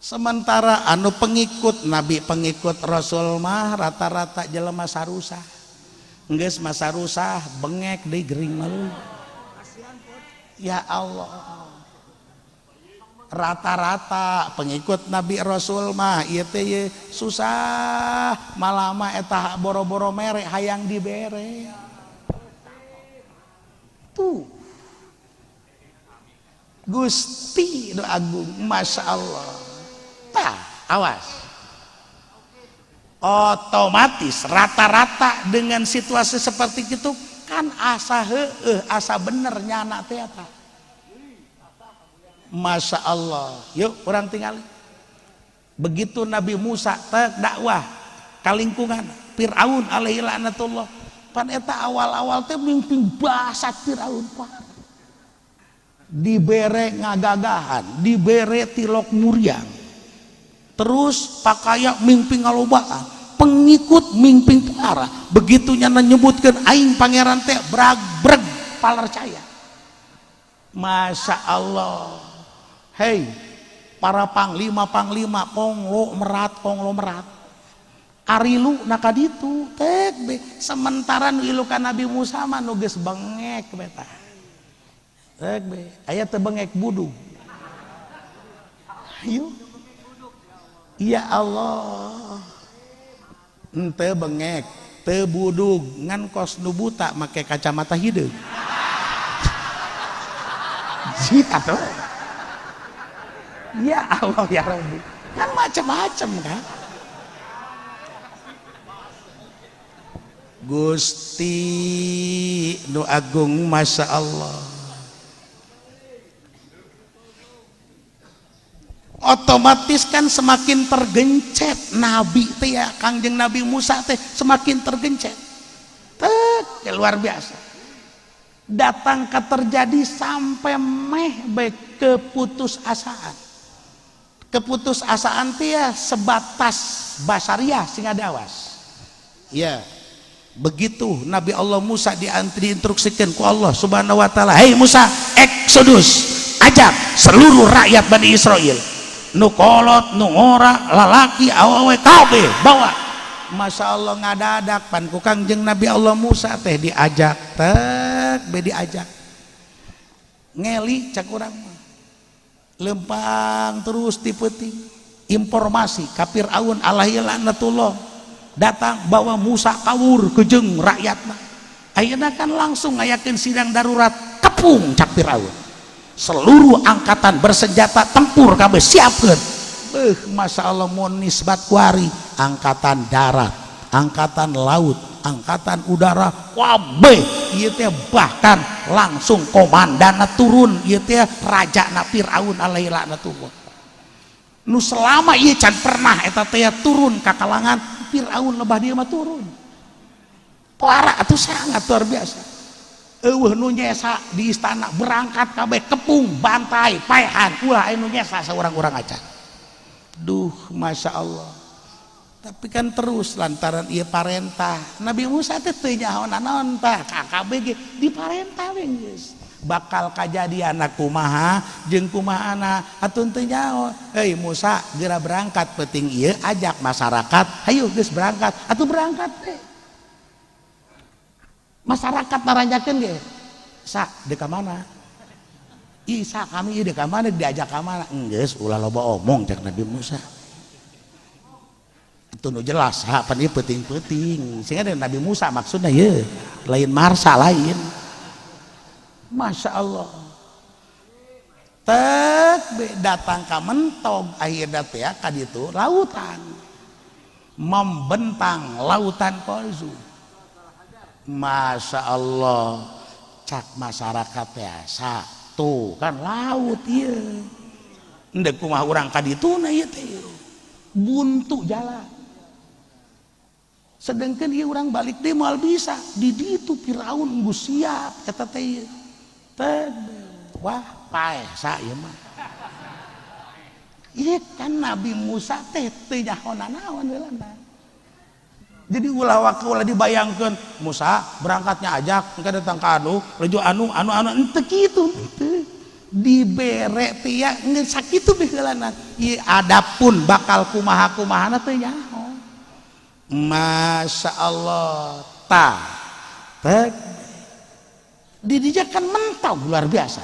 Sementara anu pengikut nabi, pengikut rasul mah rata-rata jelema sarusah, enggeus mah sarusah bengek deui gering malu. Ya Allah, rata-rata pengikut nabi rasul mah ieu teh susah, malah mah eta boro-boro mere hayang dibere. Tuh Gusti nu agung, masya Allah. Tah, awas. Otomatis rata-rata dengan situasi seperti itu kan asa heueuh, asa bener nyana teh eta. Masya Allah. Yuk orang tinggal. Begitu Nabi Musa dakwah ka lingkungan Fir'aun alaihi laknatullah, pan eta awal-awal teh mimpi basat Fir'aun, dibere ngagagahan, dibere tilok muriang, terus pakaya mimpi ngalobaan, pengikut mimpi parah, begitunya menyebutkan aing pangeran teh brag-breg palercaya. Masya Allah. Hei para panglima konglomerat arilu nakaditu tek be sementara nu ilukan Nabi Musa mah nu geus bengek beta tek be aya teu bengek budug. Ayo ya Allah henteu bengek teu budug ngan kos nu buta make kacamata hideung cita tuh. Ya Allah ya Rabbi kan macam-macam kan. Gusti nu agung Masya Allah. Otomatis kan semakin tergencet Nabi teh ya, Kangjeng Nabi Musa teh semakin tergencet. Luar biasa. Datang ke terjadi sampai baik keputusasaan. Keputusasaan teh ya sebatas basariah singa dawas. Ya. Begitu Nabi Allah Musa diinstruksikan ku Allah Subhanahu wa taala, "Hei Musa, eksodus, ajak seluruh rakyat Bani Israel, nu kolot, nu ngora, lalaki, awewe kabeh bawa." Masya Allah ngadadak pan ku Kangjeng Nabi Allah Musa teh diajak diajak ngeli cak urang mah lempang terus tipeuting informasi ka Firaun alaihi laknatullah datang bawa Musa kawur ke jeung rakyatna. Ayeuna kan langsung ngayakeun sidang darurat kepung cak Firaun. Seluruh angkatan bersenjata tempur kabeh siapkeun. Masya Allah mun nisbat kuari angkatan darat, angkatan laut, angkatan udara kabeh ieu teh bahkan langsung komandanna turun ieu teh rajana Firaun alaihi laknatullah. Nu selama ieu can pernah eta teh turun ka kalangan Firaun lebah dia mah turun. Pelara atuh sangat luar biasa. Eueuh nu nyesa di istana berangkat kabeh kepung bantai paehan ulah anu nyesa saurang-urang acan. Duh Masya Allah. Tapi kan terus lantaran ieu parentah Nabi Musa teh teu nyaho naon tah KKB diparentah we geus. Bakal kajadian kumaha jeung kumaha atuh teu nyaho. Hei Musa geura berangkat penting ieu ajak masyarakat hayu geus berangkat atuh berangkat teh. Masyarakat naranjakeun ge. Sa deuk ka mana? Isa kami ieu deuk ka mana diajak ka mana? Geus ulah loba omong cak Nabi Musa. Itu nu jelas ha pan ieu penting-penting. Sehingga Nabi Musa maksudna ieu lain marsa lain. Masya Allah. Datang ke mentog akhirnya teh ka ditu lautan membentang lautan Kolzu. Masya Allah cak masyarakat biasa tuh kan laut ieu endek kumaha urang ka dituna ieu teh buntu jalan sedangkan ieu urang balik deui moal bisa di ditu Firaun geus siap eta teh wah paesa ieu mah ieu kan Nabi Musa teh teu nyaho naon heulana. Jadi ulah waktu ulah dibayangkan Musa berangkatnya ajak engka datang ka anu leju anu henteu kitu henteu dibere teh ya ngeun sakitu beh heulana ieu adapun bakal kumaha-kumahana teu nyaho. Masya Allah tah didinya kan mentog luar biasa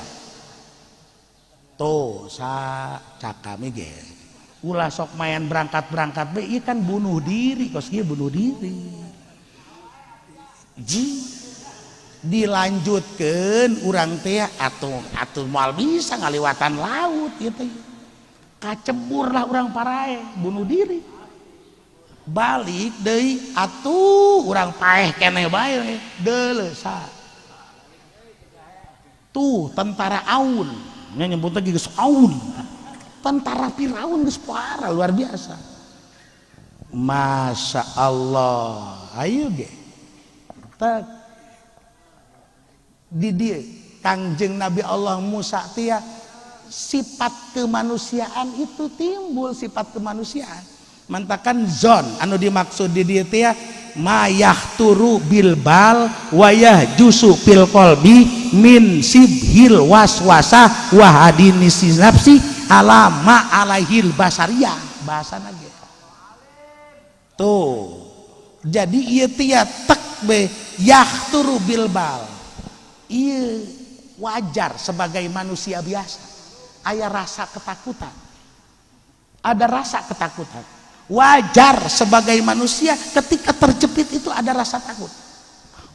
tuh sa cak kami ge ulah sok main berangkat be ieu kan bunuh diri kos ieu bunuh diri dilanjutkeun urang teh atuh moal bisa ngaliwatan laut ieu teh kacebur lah urang parae bunuh diri balik deui atuh urang paeh keneh bae deuleu sa tuh tentara Aun nyebut lagi geus Aun tentara Firaun geus parah luar biasa. Masya Allah ayo ge tak di dia Kangjeng Nabi Allah Musa tia sifat kemanusiaan itu timbul, sifat kemanusiaan mantakan zon anu dimaksud di dieu tia mayah turu bilbal wayah jusu pil kolbi min sibhil waswasah wahadini sinapsi alama alaihil basariyah bahasa nage tuh. Jadi ieu tia tek be yahturu bilbal ieu wajar sebagai manusia biasa aya rasa ketakutan, ada rasa ketakutan wajar sebagai manusia ketika terjepit itu ada rasa takut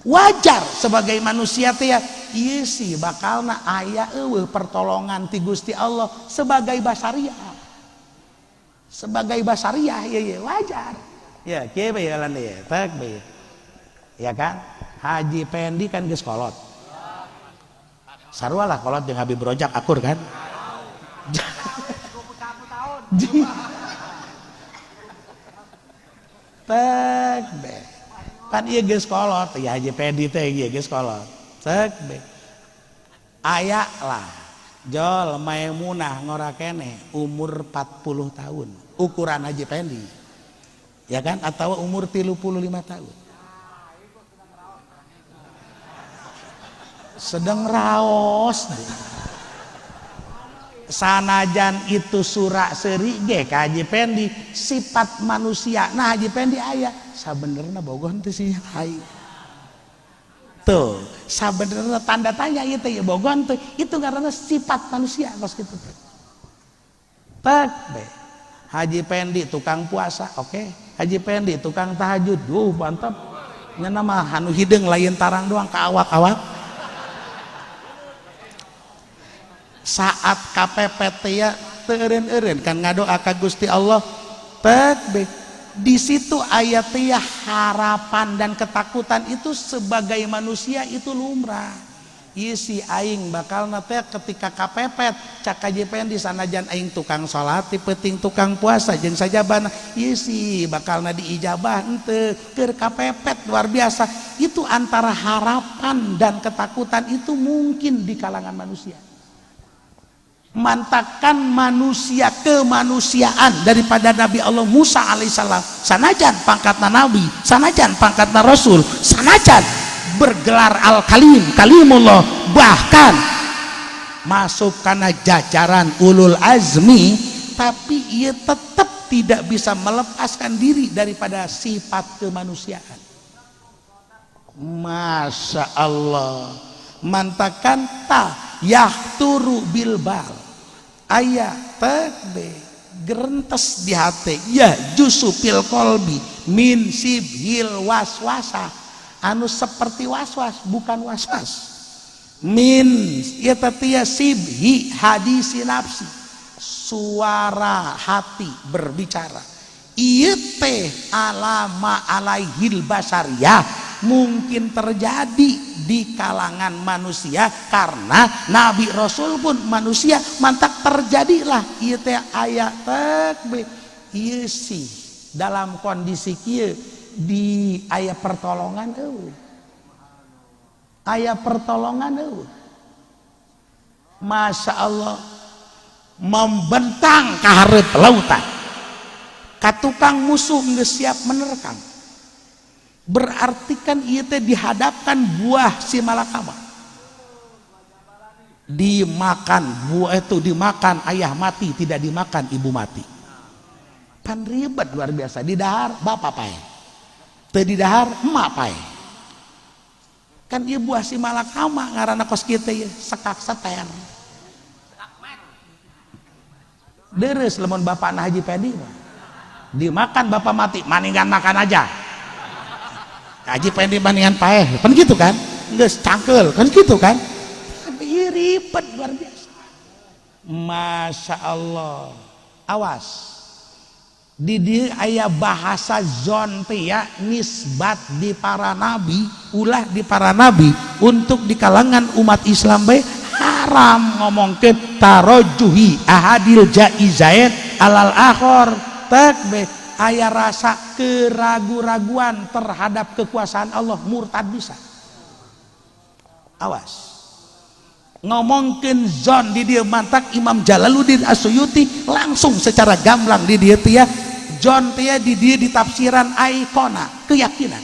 wajar sebagai manusia teh ieu sih bakalna aya eueuh pertolongan ti Gusti Allah sebagai basariah ya wajar ya kieu bae lan ya tak bae ya kan Haji Pendi kan geus kolot sarua lah kolot jeung Habib Rojak akur kan 20 tahun tek be kan ieu geus kolot ya Haji Pendi teh ieu geus kolot tek be aya lah Jol Maimunah ngora keneh umur 40 tahun ukuran Haji Pendi ya kan atau umur 35 tahun sedang raos deh. Sanajan itu surak seri ge ka Haji Pendi sifat manusia nah Haji Pendi aya sabenerna bogoh teh sih hai tuh sabenerna tanda tanya ieu teh bogoh teh itu karena sifat manusia kos kitu teh tek be Haji Pendi tukang puasa oke Haji Pendi tukang tahajud mantap nya mah anu hideung lain tarang doang ka awak-awak saat KPPT ya teureun-eureun kan ngadoa ka Gusti Allah tek be di situ ayatnya harapan dan ketakutan itu sebagai manusia itu lumrah ieu si aing bakalna teh ketika kapepet cak kajipen di sanajan aing tukang salat ti peuting tukang puasa jeung sajabana ieu si bakalna diijabah henteu keur kapepet luar biasa itu antara harapan dan ketakutan itu mungkin di kalangan manusia mantakan manusia kemanusiaan daripada Nabi Allah Musa alaihissalam sanajan pangkatna nabi sanajan pangkatna rasul sanajan bergelar al-kalim kalimullah bahkan masuk karena jajaran ulul azmi tapi ia tetap tidak bisa melepaskan diri daripada sifat kemanusiaan. Masya Allah mantakan ta yahturu bilbal ayat tekbe gerentes di hati ya jusu pil kolbi min sibhil waswasa anu seperti waswas bukan waswas min ya tatia sibhi hadisi nafsi suara hati berbicara ieu teh alama alaihil basariyah mungkin terjadi di kalangan manusia karena Nabi Rasul pun manusia mantak terjadilah ieu teh aya tekbe ieu sih dalam kondisi kieu di aya pertolongan aya pertolongan Masya Allah membentang ka hareup lautan katukang musuh geus siap menerkam berarti kan ieu teh dihadapkan buah si malakama dimakan buah itu dimakan ayah mati tidak dimakan ibu mati pan ribet luar biasa di dahar bapak pae teu di dahar emak pae kan ieu buah si malakama ngaranna kos kieu teh sekak seter deres lamun bapakna Haji Pendi dimakan bapak mati maningan makan aja Haji Pendi bandingan paeh kan gitu kan geus cangkel kan gitu kan ribet luar biasa Masya Allah awas di dia aya bahasa zon teh ya nisbat di para nabi ulah di para nabi untuk di kalangan umat Islam bae haram ngomongkeun tarojuhi ahadil jaizain alal akhor takbe aya rasa keragu-raguan terhadap kekuasaan Allah murtad bisa awas ngomongkeun zon di dieu mantak Imam Jalaluddin As-Suyuti langsung secara gamblang di dieu teh zon teh di dieu di tafsiran aikona keyakinan.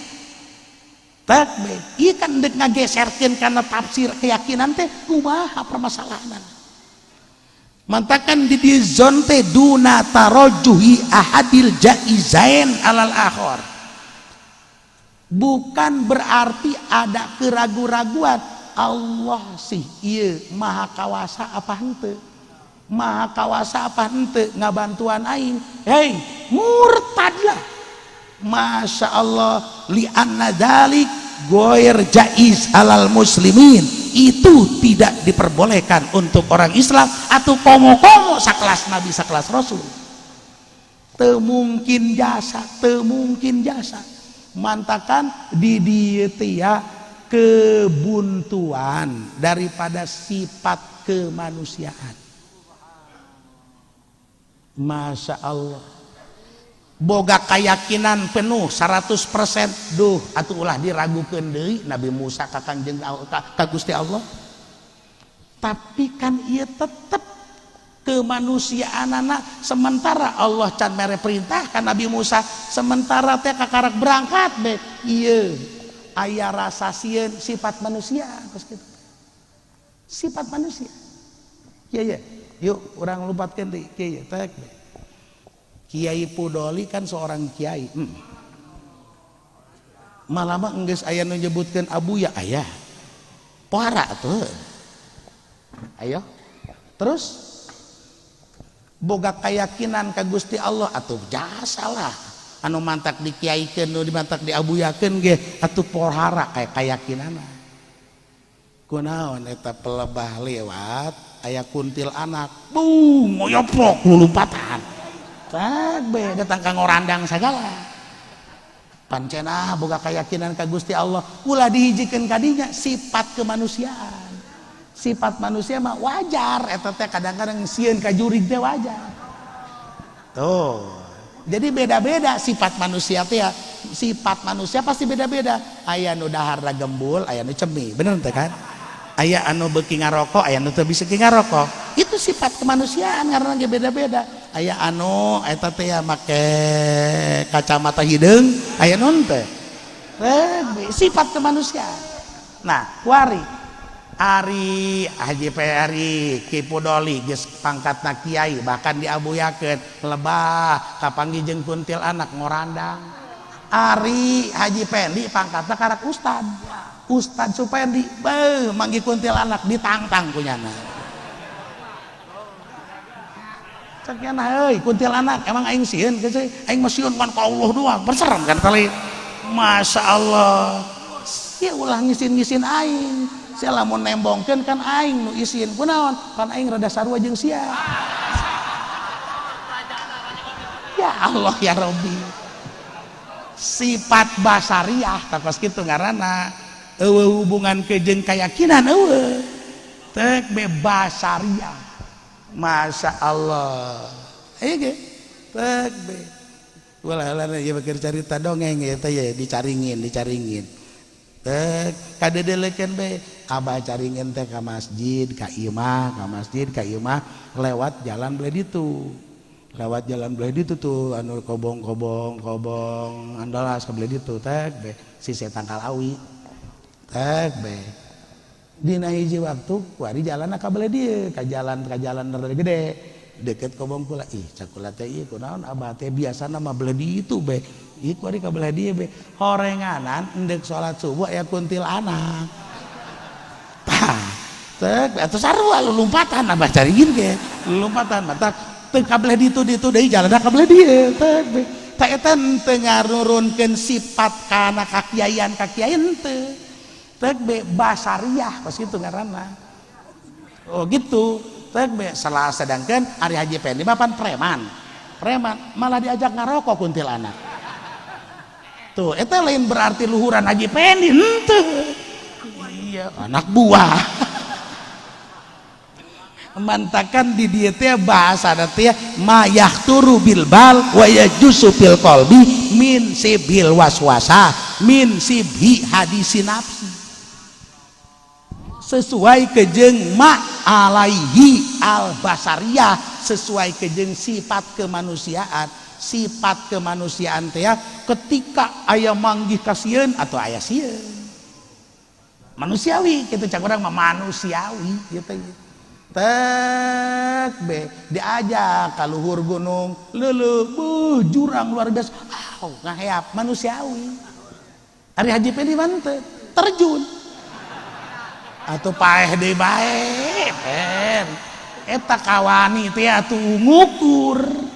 Tak be, ieu kan deuk ngageserkeun kana tafsir keyakinan teh kumaha permasalahanan. Mantakan di dieu zon teh duna tarajjuhi ahadil jaizain alal akhar. Bukan berarti ada keraguan-raguan. Allah sih iya maha kawasa apa henteu, maha kawasa apa henteu ngabantuan aing, hei murtadlah, masya Allah, li anna dzalik ghair jaiz alal muslimin, itu tidak diperbolehkan untuk orang Islam atau komo-komo sakelas Nabi sakelas Rasul. Teu mungkin jasa, teu mungkin jasa. Mantakan di dieu teh kebuntuan daripada sifat kemanusiaan. Masya Allah, boga keyakinan penuh 100%, duh atuh ulah diragukeun deui Nabi Musa ka Kangjeng ka Gusti Allah. Tapi kan ieu tetep kemanusiaanana, sementara Allah can mere perintahkan Nabi Musa sementara teh kakarak berangkat be ieu aya rasa sieun sifat manusia geus kitu. Sifat manusia. Ya, yuk orang lupatkeun deui kieu teh. Kiai Pudoli kan seorang kiai. Malah mah geus aya nu nyebutkeun abuya aya. Pohara tuh. Ayo. Terus boga keyakinan ka Gusti Allah atuh jasalah. Anu mantak dikiaikeun nu dimantak diabuyakeun ge atuh pohara keyakinanna. Kunaon eta pelebah lewat aya kuntil anak ngoyoprok lulumpatan tak be datang ka ngorandang sagala pancena boga keyakinan ka Gusti Allah ulah dihijikeun ka dinya sifat kemanusiaan. Sifat manusia mah wajar eta teh kadang-kadang sieun ka jurig teh wajar tuh. Jadi beda-beda sifat manusia teh ya. Sifat manusia pasti beda-beda. Aya nu daharna gembul, aya nu cemi, bener teh kan? Aya anu beuki ngarokok, aya nu teu bisa ngarokok. Itu sifat kemanusiaan karena ge beda-beda. Aya anu eta teh ya make kacamata hideung, aya nu teh. Sifat kemanusiaan. Nah, kuari Ari Haji Ari Ki Pudoli geus pangkatna kiai bahkan diabuyakeun lebah kapanggih jeung kuntil anak ngorandang. Ari Haji Pendi pangkatna karak ustad. Ustad Supendi beuh manggih kuntil anak ditangtang kunyana. Sakiana euy kuntil anak emang aing sieun geus aing mah sieun kan ka Allah doang berserem kan kali. Masya Allah. Ya ulah ngisin-ngisin aing. Saya lamun nembongkeun kan aing nu isin kunaon kan aing rada sarua jeung sia. Ya Allah ya Rabbi. Sifat basariah takos kitu ngaranna eueuh hubungan ke jeung keyakinan eueuh teu basariah. Masya Allah. Ge teu be. Ulah ieu keur carita dongeng ya teh ya dicaringin. Kadedelekeun be abah caringin teh ka masjid ka imah lewat jalan belah ditu tuh anu kobong andalas ka belah ditu teh be si setan Kalawi teh be dina hiji waktu kuari jalan ka belah dieu ka jalan rada gede deket kobong kula cakula teh ieu kunaon abah teh biasana mah belah ditu be ieu kuari ka belah dieu be horenganan endek salat subuh aya kuntil anak atau sarua lulumpatan abah carigin ge lulumpatan mata teu kabelah ditu deui jalanna kabelah dieu teh eta teu ngarurunkeun sifat kana kakiaian teu be basariah pas kitu ngaranna oh gitu teh be salah sedangkeun Ari Haji Pendi mah pan preman malah diajak ngarokok kuntil anak tuh eta lain berarti luhuran Haji Pendi henteu iya anak buah mantakan di dieu teh bahasana teh mayah turu bil bal wa yajusu fil qalbi min sibil waswasa min sibhi hadisi nafsi sesuai kejeng ma alaihi al basariyah, sesuai kejeng sifat kemanusiaan teh ketika aya manggih kasieun atau aya sieun manusiawi kitu cak urang mah manusiawi kitu tek be diajak ka luhur gunung leuleuh jurang luar biasa ngaheap manusiawi ari haji pe di mana terjun atuh paeh deui bae eta kawani teh atuh ngukur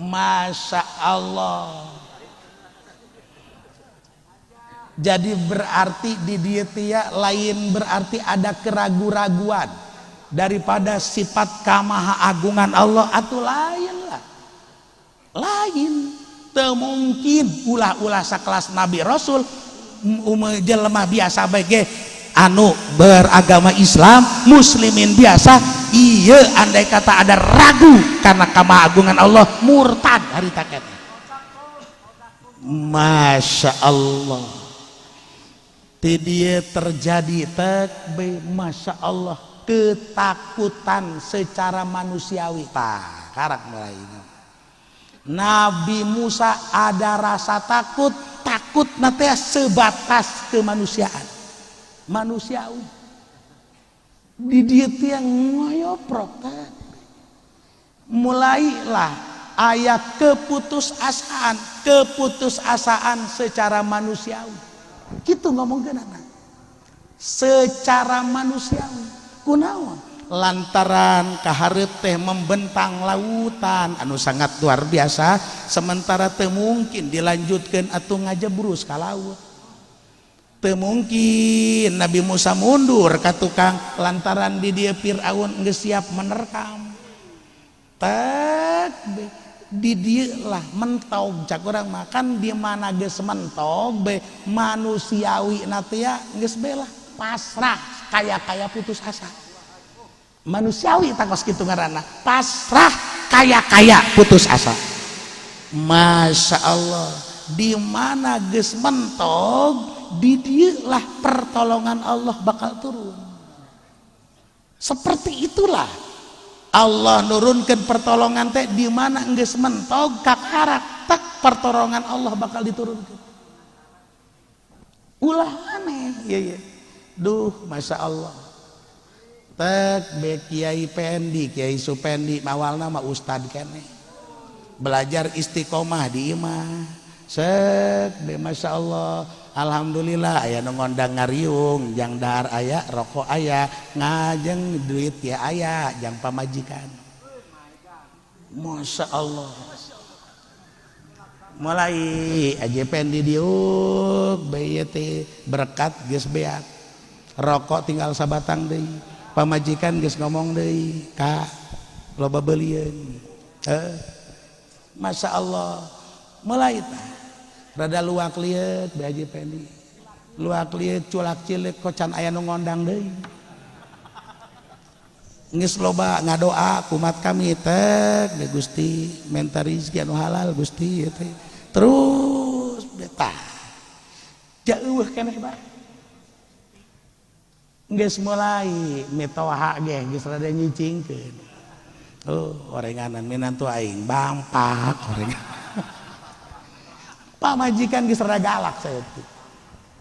Masya Allah. Jadi berarti di dia tia lain berarti ada keraguan-raguan daripada sifat kamaha agungan Allah atuh lain lah. Lain teu mungkin ulah-ulah sakelas Nabi Rasul jelema biasa bae ge anu beragama Islam muslimin biasa iya andai kata ada ragu karena kemahagungan Allah murtad hari taket. Masya Allah ti dia terjadi takbir Masya Allah ketakutan secara manusiawi pak karak mulai Nabi Musa ada rasa takut nanti sebatas kemanusiaan manusiawi di dia yang ngoyoprok mulailah ayat keputusasaan secara manusiawi gitu ngomong genana secara manusiawi kunaon lantaran kaharep teh membentang lautan anu sangat luar biasa sementara teu mungkin dilanjutkeun atuh ngajebrus ka laut teu mungkin Nabi Musa mundur ka tukang lantaran di dieu Firaun geus siap menerkam tak di dieu lah mentog cak urang makan di mana geus mentog be manusiawi na teh geus belah pasrah kaya putus asa manusiawi takos kitu ngaranna pasrah kaya putus asa. Masya Allah di mana geus mentog di dieu lah pertolongan Allah bakal turun seperti itulah Allah nurunkeun pertolongan teh di mana geus mentog kakarak tak pertolongan Allah bakal diturunkeun ulah aneh ya duh Masya Allah tek be Kiai Pendi Kiai Supendi mawalna mah ustad keneh belajar istiqomah di imah sek be Masya Allah alhamdulillah aya nu ngondang ngariung jang dahar aya rokok aya ngajeng duit ya aya jang pamajikan Masya Allah mulai aja Pendi diuk bae teh berkat geus beak rokok tinggal sabatang deui pamajikan geus ngomong deui ka loba beulieun Masya Allah mulai tah rada luak liet be Haji Pendi luak liet culak cilik kocan aya nu ngondang deui geus loba ngadoa kumat kami tek be Gusti menta rezeki anu halal Gusti teh terus betah jauh keneh bae geus mulai mitoha ge geus rada nyicingkeun orenganan minantu aing bangpak orengan pamajikan geus rada galak saeutik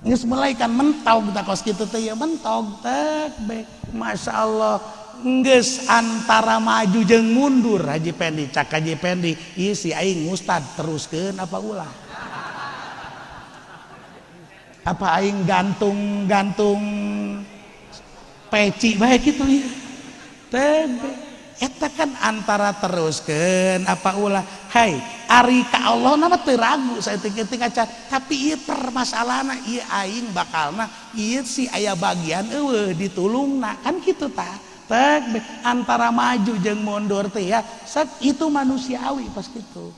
geus mulai kan mentog takos kitu teh ya mentog tek be Masya Allah geus antara maju jeung mundur Haji Pendi cak Haji Pendi ieu si aing ustad teruskeun apa ulah apa aing gantung peci baik gitu ya tebe eta kan antara teruskeun apa ulah hai ari ka Allah nama teu ragu saeutik acan tapi ieu permasalahanna ieu aing bakalna ieu si aya bagian eueuh ditulungna kan kitu tah tebe antara maju jeung mundur teh ya itu manusiawi pas kitu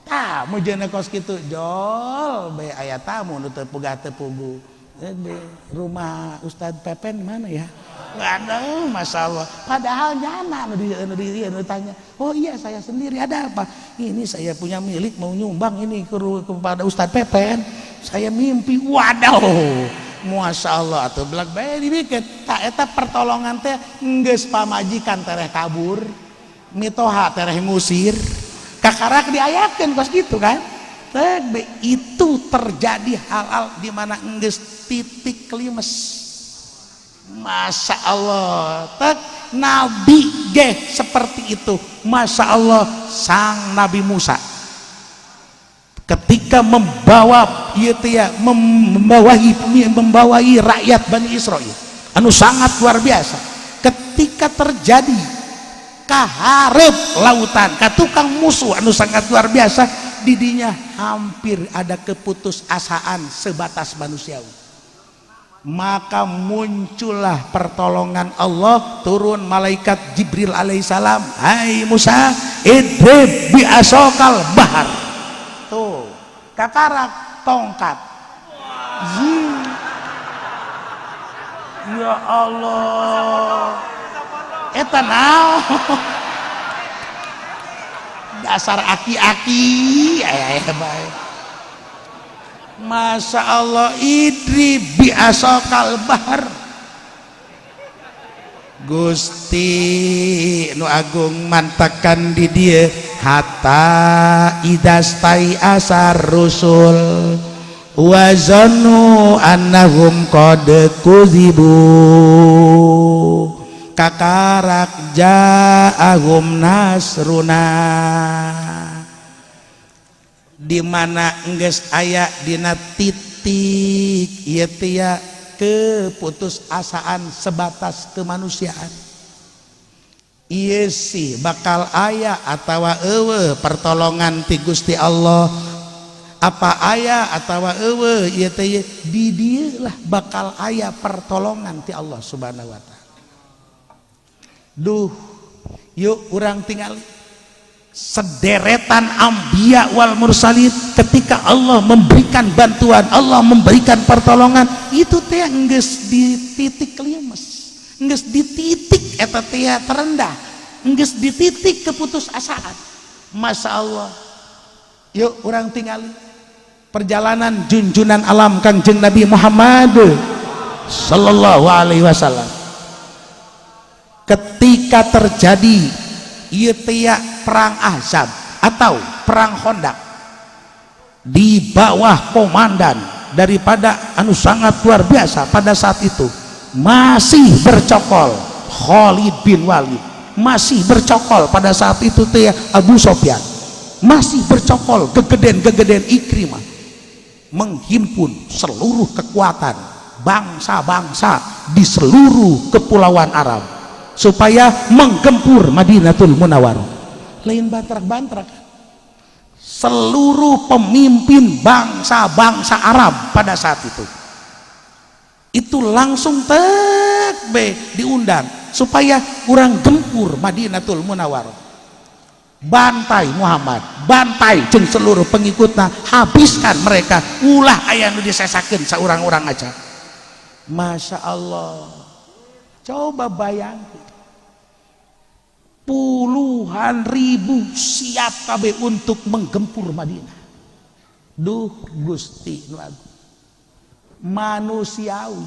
tah mujana kos kitu jol bae aya tamu nu teu pugah teu pugu Di rumah Ustadz Pepen mana ya? Waduh, masya Allah. Padahal nyana dia tanya, oh iya saya sendiri, ada apa? Ini saya punya milik mau nyumbang ini kepada Ustadz Pepen. Saya mimpi, waduh, masya Allah. Atau belak bae dibikin. Tak eta pertolongan teh geus pamajikan tereh kabur, mitoha tereh ngusir, kakarak diayakeun kos gitu kan? Itu terjadi hal-hal di mana geus titik klimes. Masya Allah, Nabi ge seperti itu. Masya Allah, sang Nabi Musa ketika membawahi rakyat Bani Israel anu sangat luar biasa, ketika terjadi kaharep lautan katukang musuh anu sangat luar biasa, didinya hampir ada keputusasaan sebatas manusiawi. Maka muncullah pertolongan Allah, turun malaikat Jibril alaihissalam, hai Musa, idrib bi asokal bahar. Tuh, kakarak tongkat. Ya Allah, eta naon? Dasar aki-aki, baik. Masya Allah, idri biasokal bahar. Gusti nu agung mantakan di dia hatta idastai asar rusul wazanu annahum qad kuzibu kakarak ja'ahum nasruna, di mana enggeus aya dina titik ieu teh keputusasaan sebatas kemanusiaan. Ieu sih bakal aya atawa eueuh pertolongan ti Gusti Allah, apa aya atawa eueuh ieu teh di dieu lah bakal aya pertolongan ti Allah Subhanahu wa taala. Duh, yuk urang tingali sederetan ambiya wal mursalin, ketika Allah memberikan bantuan, Allah memberikan pertolongan, itu teh geus di titik klimes, geus di titik eta teh terendah, geus di titik keputusasaan. Masya Allah. Yuk orang tingali perjalanan junjunan alam Kangjeng Nabi Muhammad sallallahu alaihi wasallam. Ketika terjadi ieu teh perang Ahzab atau perang Khandaq di bawah komandan daripada anu sangat luar biasa pada saat itu, masih bercokol Khalid bin Walid, masih bercokol pada saat itu teh Abu Sofyan, masih bercokol gegeden Ikrimah, menghimpun seluruh kekuatan bangsa-bangsa di seluruh kepulauan Arab supaya menggempur Madinatul Munawwarah. Lain bantrak-bantrak, seluruh pemimpin bangsa-bangsa Arab pada saat itu langsung diundang supaya kurang gempur Madinatul Munawwarah, bantai Muhammad, bantai jeung seluruh pengikutnya, habiskan mereka, ulah aya nu disesakeun saurang-urang aja. Masya Allah, coba bayangkan puluhan ribu siap kabeh untuk menggempur Madinah. Duh Gusti nu agung, manusiawi,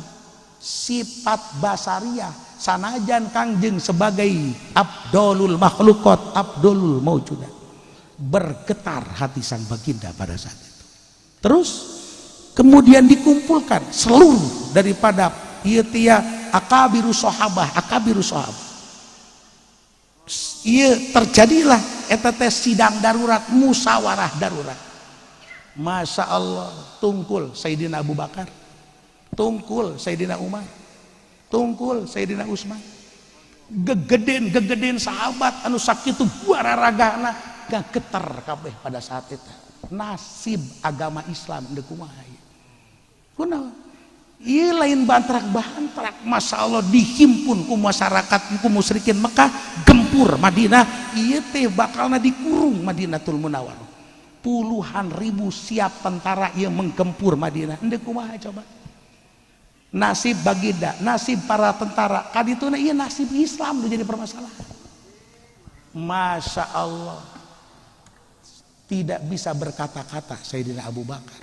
sifat basariah, sanajan Kangjeng sebagai Abdulul Makhluqat, Abdulul Maujudat, bergetar hati sang baginda pada saat itu. Terus kemudian dikumpulkan seluruh daripada ieu akabiru sahabah. Iya, terjadilah eta teh sidang darurat, musyawarah darurat. Masya Allah, tungkul Sayyidina Abu Bakar, tungkul Sayyidina Umar, tungkul Sayyidina Utsman, gegeden sahabat anu sakitu buararagana gageter kabeh pada saat itu. Nasib agama Islam deuk kumaha ieu? Kunaon? Ieu lain bantrak-bantrak, Masya Allah, dihimpun ku masyarakat ku musyrikin Mekah, gempur Madinah. Ieu teh bakalna dikurung Madinatul Munawwarah. Puluhan ribu siap tentara yang menggempur Madinah. Endeu kumaha coba? nasib baginda, nasib para tentara. Kadituna iya nasib Islam udah jadi permasalahan. Masya Allah, tidak bisa berkata-kata Sayyidina Abu Bakar,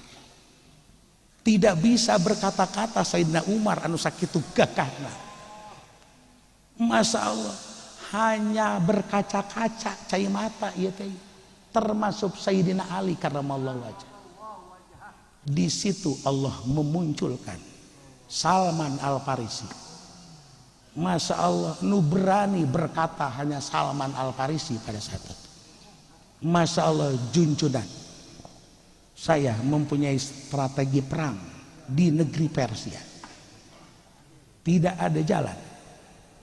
tidak bisa berkata-kata Sayyidina Umar anu sakitu gagahna. Masya Allah, hanya berkaca-kaca cai mata ieu teh, termasuk Sayyidina Ali karramallahu wajhah. Di situ Allah memunculkan Salman Al-Farisi. Masya Allah, nu berani berkata hanya Salman Al-Farisi pada saat itu. Masya Allah, juncunan, saya mempunyai strategi perang di negeri Persia. Tidak ada jalan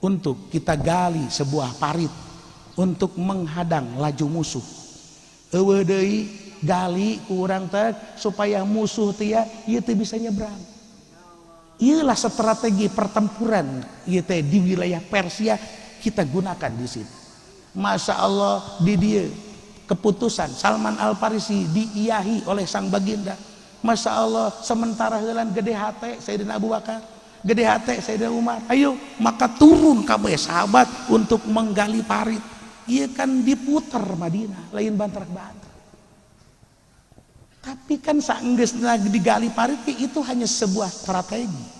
untuk kita gali sebuah parit untuk menghadang laju musuh. Eueuh deui gali kurang teh supaya musuh teh ieu teh bisa nyebrang. Inilah strategi pertempuran di wilayah Persia kita gunakan di sini. Masya Allah, di dia keputusan Salman Al-Farisi diiyahi oleh sang baginda. Masya Allah, sementara heula gede hate Sayyidina Abu Bakar, gede hate Sayyidina Umar. Ayo, maka turun kabeh sahabat untuk menggali parit. Ia kan diputar Madinah, lain bantarak-bantarak. Tapi kan saenggeusna digali parit itu hanya sebuah strategi.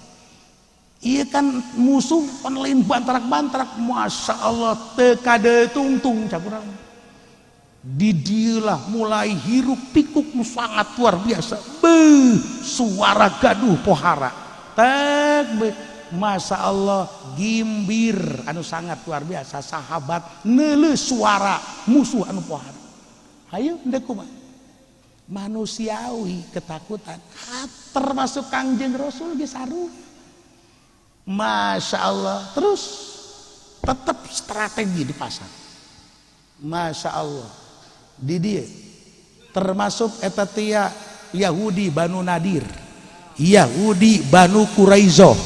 Iya kan musuh pan lain bantarak-bantarak. Masya Allah, tekade tungtung cakurang. Didilah mulai hiruk pikuk sangat luar biasa. Suara gaduh pohara. Masya Allah, gimbir anu sangat luar biasa. Sahabat neuleuh suara musuh anu pohara. Hayu ndek kumaha? Manusiawi ketakutan, termasuk Kangjeng Rasul ge saru. Masya Allah, terus tetap strategi dipasang. Masya Allah, di dia termasuk eta tia Yahudi Banu Nadir, Yahudi Banu Quraizoh,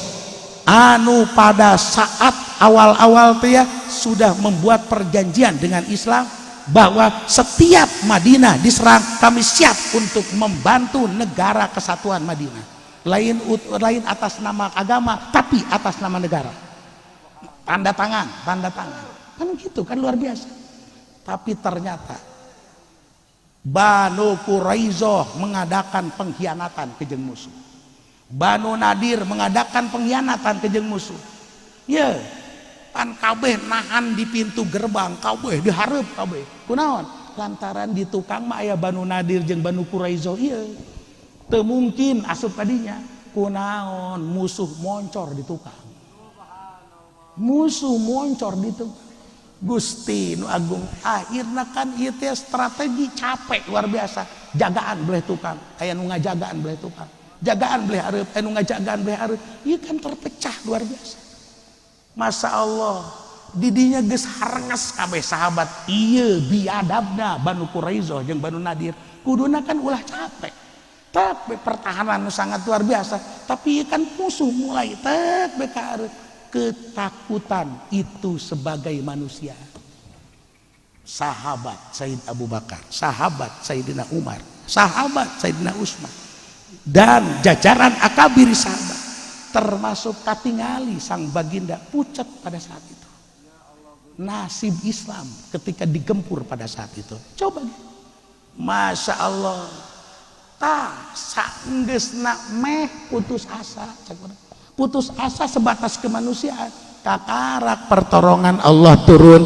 anu pada saat awal-awal tia sudah membuat perjanjian dengan Islam bahwa setiap Madinah diserang kami siap untuk membantu negara kesatuan Madinah. Lain atas nama agama, tapi atas nama negara. Tanda tangan. Kan gitu kan, luar biasa. Tapi ternyata Banu Quraizoh mengadakan pengkhianatan ke jeung musuh. Banu Nadir mengadakan pengkhianatan ke jeung musuh. Ya, pan kabeh nahan di pintu gerbang, kabeh dihareup kabeh. Kunaon? Lantaran di tukang mah aya Banu Nadir jeung Banu Quraizoh ieu. Teu mungkin asup kadinya. Kunaon? Musuh moncor di tukang. Musuh moncor di tukang. Gusti nu agung, akhirna kan ieu teh strategi capek luar biasa. Jagaan belah tukang, aya nu ngajagaan belah tukang. Jagaan belah hareup, aya nu ngajagaan belah hareup. Ieu kan terpecah luar biasa. Masya Allah, didinya geus harenges kabeh sahabat. Ieu biadabna Banu Quraizoh jeung Banu Nadir. Kuduna kan ulah capek. Tapi pertahanan sangat luar biasa. Tapi kan musuh mulai ketakutan itu sebagai manusia. Sahabat Sayyid Abu Bakar, sahabat Sayyidina Umar, sahabat Sayyidina Utsman, dan jajaran akabiri sahabat, termasuk katingali sang baginda pucat pada saat itu. Nasib Islam ketika digempur pada saat itu. Coba, Masya Allah. Saenggeusna meh putus asa, putus asa sebatas kemanusiaan. Kakarak pertolongan Allah turun,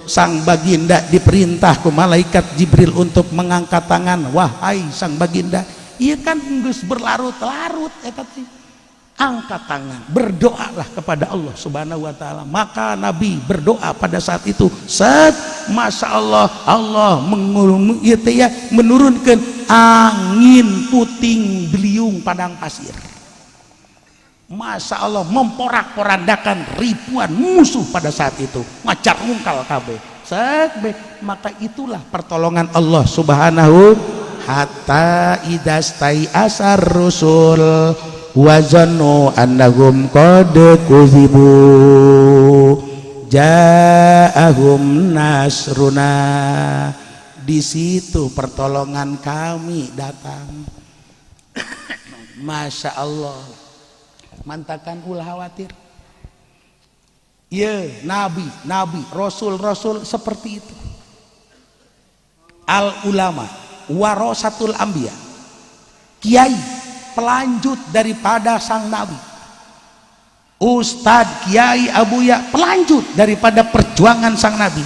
sang baginda diperintah ku malaikat Jibril untuk mengangkat tangan. Wahai sang baginda, ieu kan geus berlarut-larut eta teh. Angkat tangan, berdoalah kepada Allah Subhanahu wa taala. Maka Nabi berdoa pada saat itu. Masya Allah, Allah menurunkan angin puting beliung padang pasir. Masya Allah, memporak-porandakan ribuan musuh pada saat itu. Macar mungkal kabeh. Maka itulah pertolongan Allah Subhanahu. Hatta idastai asar rusul wazannu annahum qad kuzibu ja'ahum nasruna. Di situ pertolongan kami datang. Masya Allah, mantakan ulah khawatir. Ya, nabi, rasul seperti itu. Al ulama warasatul anbiya, kiai pelanjut daripada sang nabi. Ustadz, kiai, abuya pelanjut daripada perjuangan sang nabi.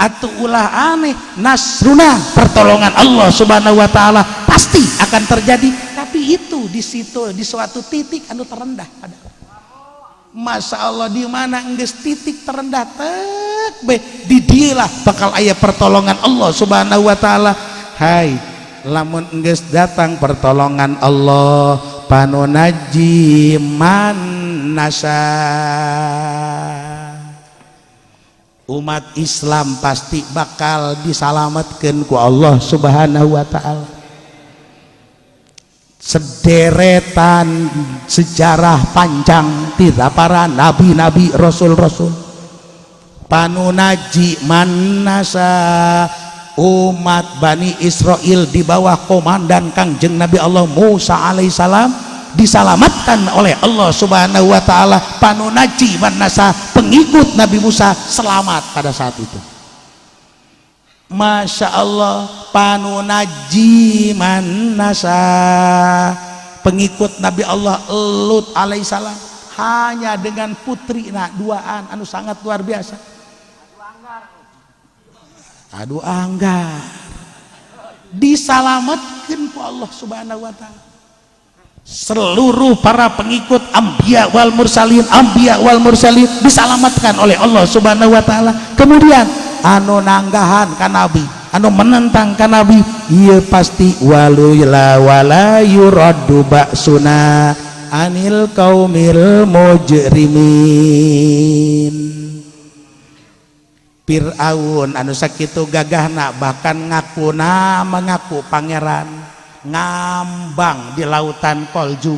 Atau ulah aneh nasruna, pertolongan Allah subhanahu wa ta'ala pasti akan terjadi, tapi itu di situ di suatu titik anu terendah. Masya Allah, di mana enggeus titik terendah di dialah bakal aya pertolongan Allah subhanahu wa ta'ala. Hai, lamun enggeus datang pertolongan Allah, panunaji man nasa, umat Islam pasti bakal disalamatkeun ku Allah subhanahu wa ta'ala. Sederetan sejarah panjang tidak para nabi-nabi, rasul-rasul. Panunaji manasa, umat Bani Israel di bawah komandan Kangjeng Nabi Allah Musa alaihissalam diselamatkan oleh Allah subhanahu wa ta'ala. Panunaji manasa, pengikut Nabi Musa selamat pada saat itu. Masya Allah, panunaji manasa, pengikut Nabi Allah Lut alaihissalam hanya dengan putri duaan anu sangat luar biasa. Adu anggar disalamatkan ku Allah subhanahu wa ta'ala. Seluruh para pengikut anbiya wal mursalin disalamatkan oleh Allah subhanahu wa ta'ala. Kemudian anu nanggahan ka nabi, anu menentang ka nabi, ieu pasti wala yuraddu ba'suna anil qaumil mujrimin. Fir'aun anu sakitu gagahna bahkan mengaku pangeran, ngambang di lautan Koljum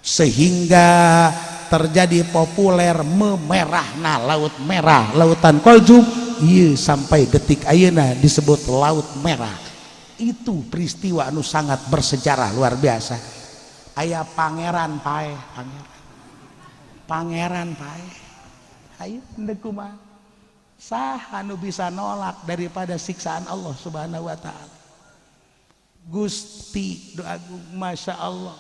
sehingga terjadi populer memerahna laut merah, lautan Koljum. Iya, sampai detik ayeuna disebut laut merah. Itu peristiwa anu sangat bersejarah luar biasa. Aya pangeran pae, pangeran pae. Ayo ndek kumaha? Saha anu bisa nolak daripada siksaan Allah subhanahu wa ta'ala. Gusti doa masya Allah,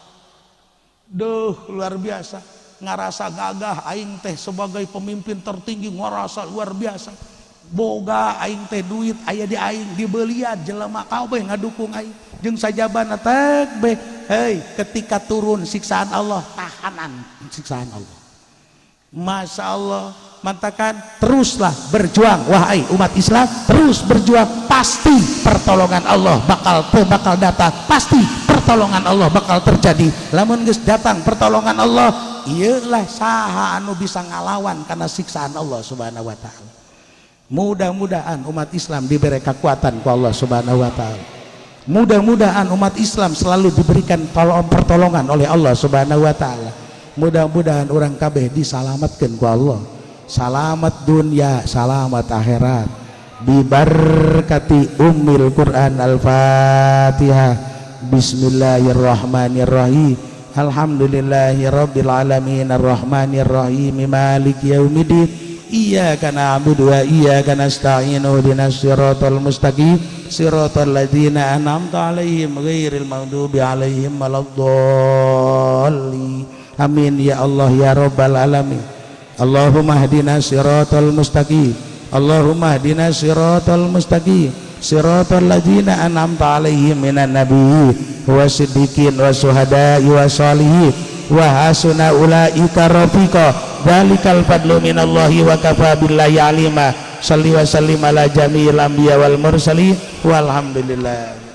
duh luar biasa, ngarasa gagah aing teh sebagai pemimpin tertinggi, ngarasa luar biasa, boga aing teh duit aya di aing, dibelian jelema kabeh ngadukung aing jeung sajabana teh. Hei, ketika turun siksaan Allah, tahanan siksaan Allah. Masya Allah, mantakan teruslah berjuang wahai umat Islam, terus berjuang, pasti pertolongan Allah bakal datang, pasti pertolongan Allah bakal terjadi. Lamun geus datang pertolongan Allah, iyalah saha anu bisa ngalawan karena siksaan Allah subhanahu wa ta'ala. Mudah-mudahan umat Islam diberi kekuatan ku Allah subhanahu wa ta'ala. Mudah-mudahan umat Islam selalu diberikan pertolongan oleh Allah subhanahu wa ta'ala. Mudah-mudahan orang kabeh disalamatkan ku Allah, salamat dunia, salamat akhirat, bibarkati ummil Quran. Al-Fatihah. Bismillahirrahmanirrahim. Alhamdulillahi rabbil alamin, arrahmanirrahim, maliki yaumiddin, iyyaka na'budu wa iyyaka nasta'in, ihdinas siratal mustaqim, siratal ladzina an'amta 'alaihim ghairil maghdubi 'alaihim waladdallin. Amin ya Allah ya rabbal alamin. Allahumma hdina siratal mustaqim, Allahumma hdina siratal mustaqim, siratal ladzina an'amta 'alaihim minan nabiyyin wasiddiqin wasuhada'i wassalihin wa hasuna ulaika rafiqa. Dzalikal fadlu minallahi wa kafa billahi alima. Shalli wa sallim ala jami'il anbiya wal mursalin walhamdulillah.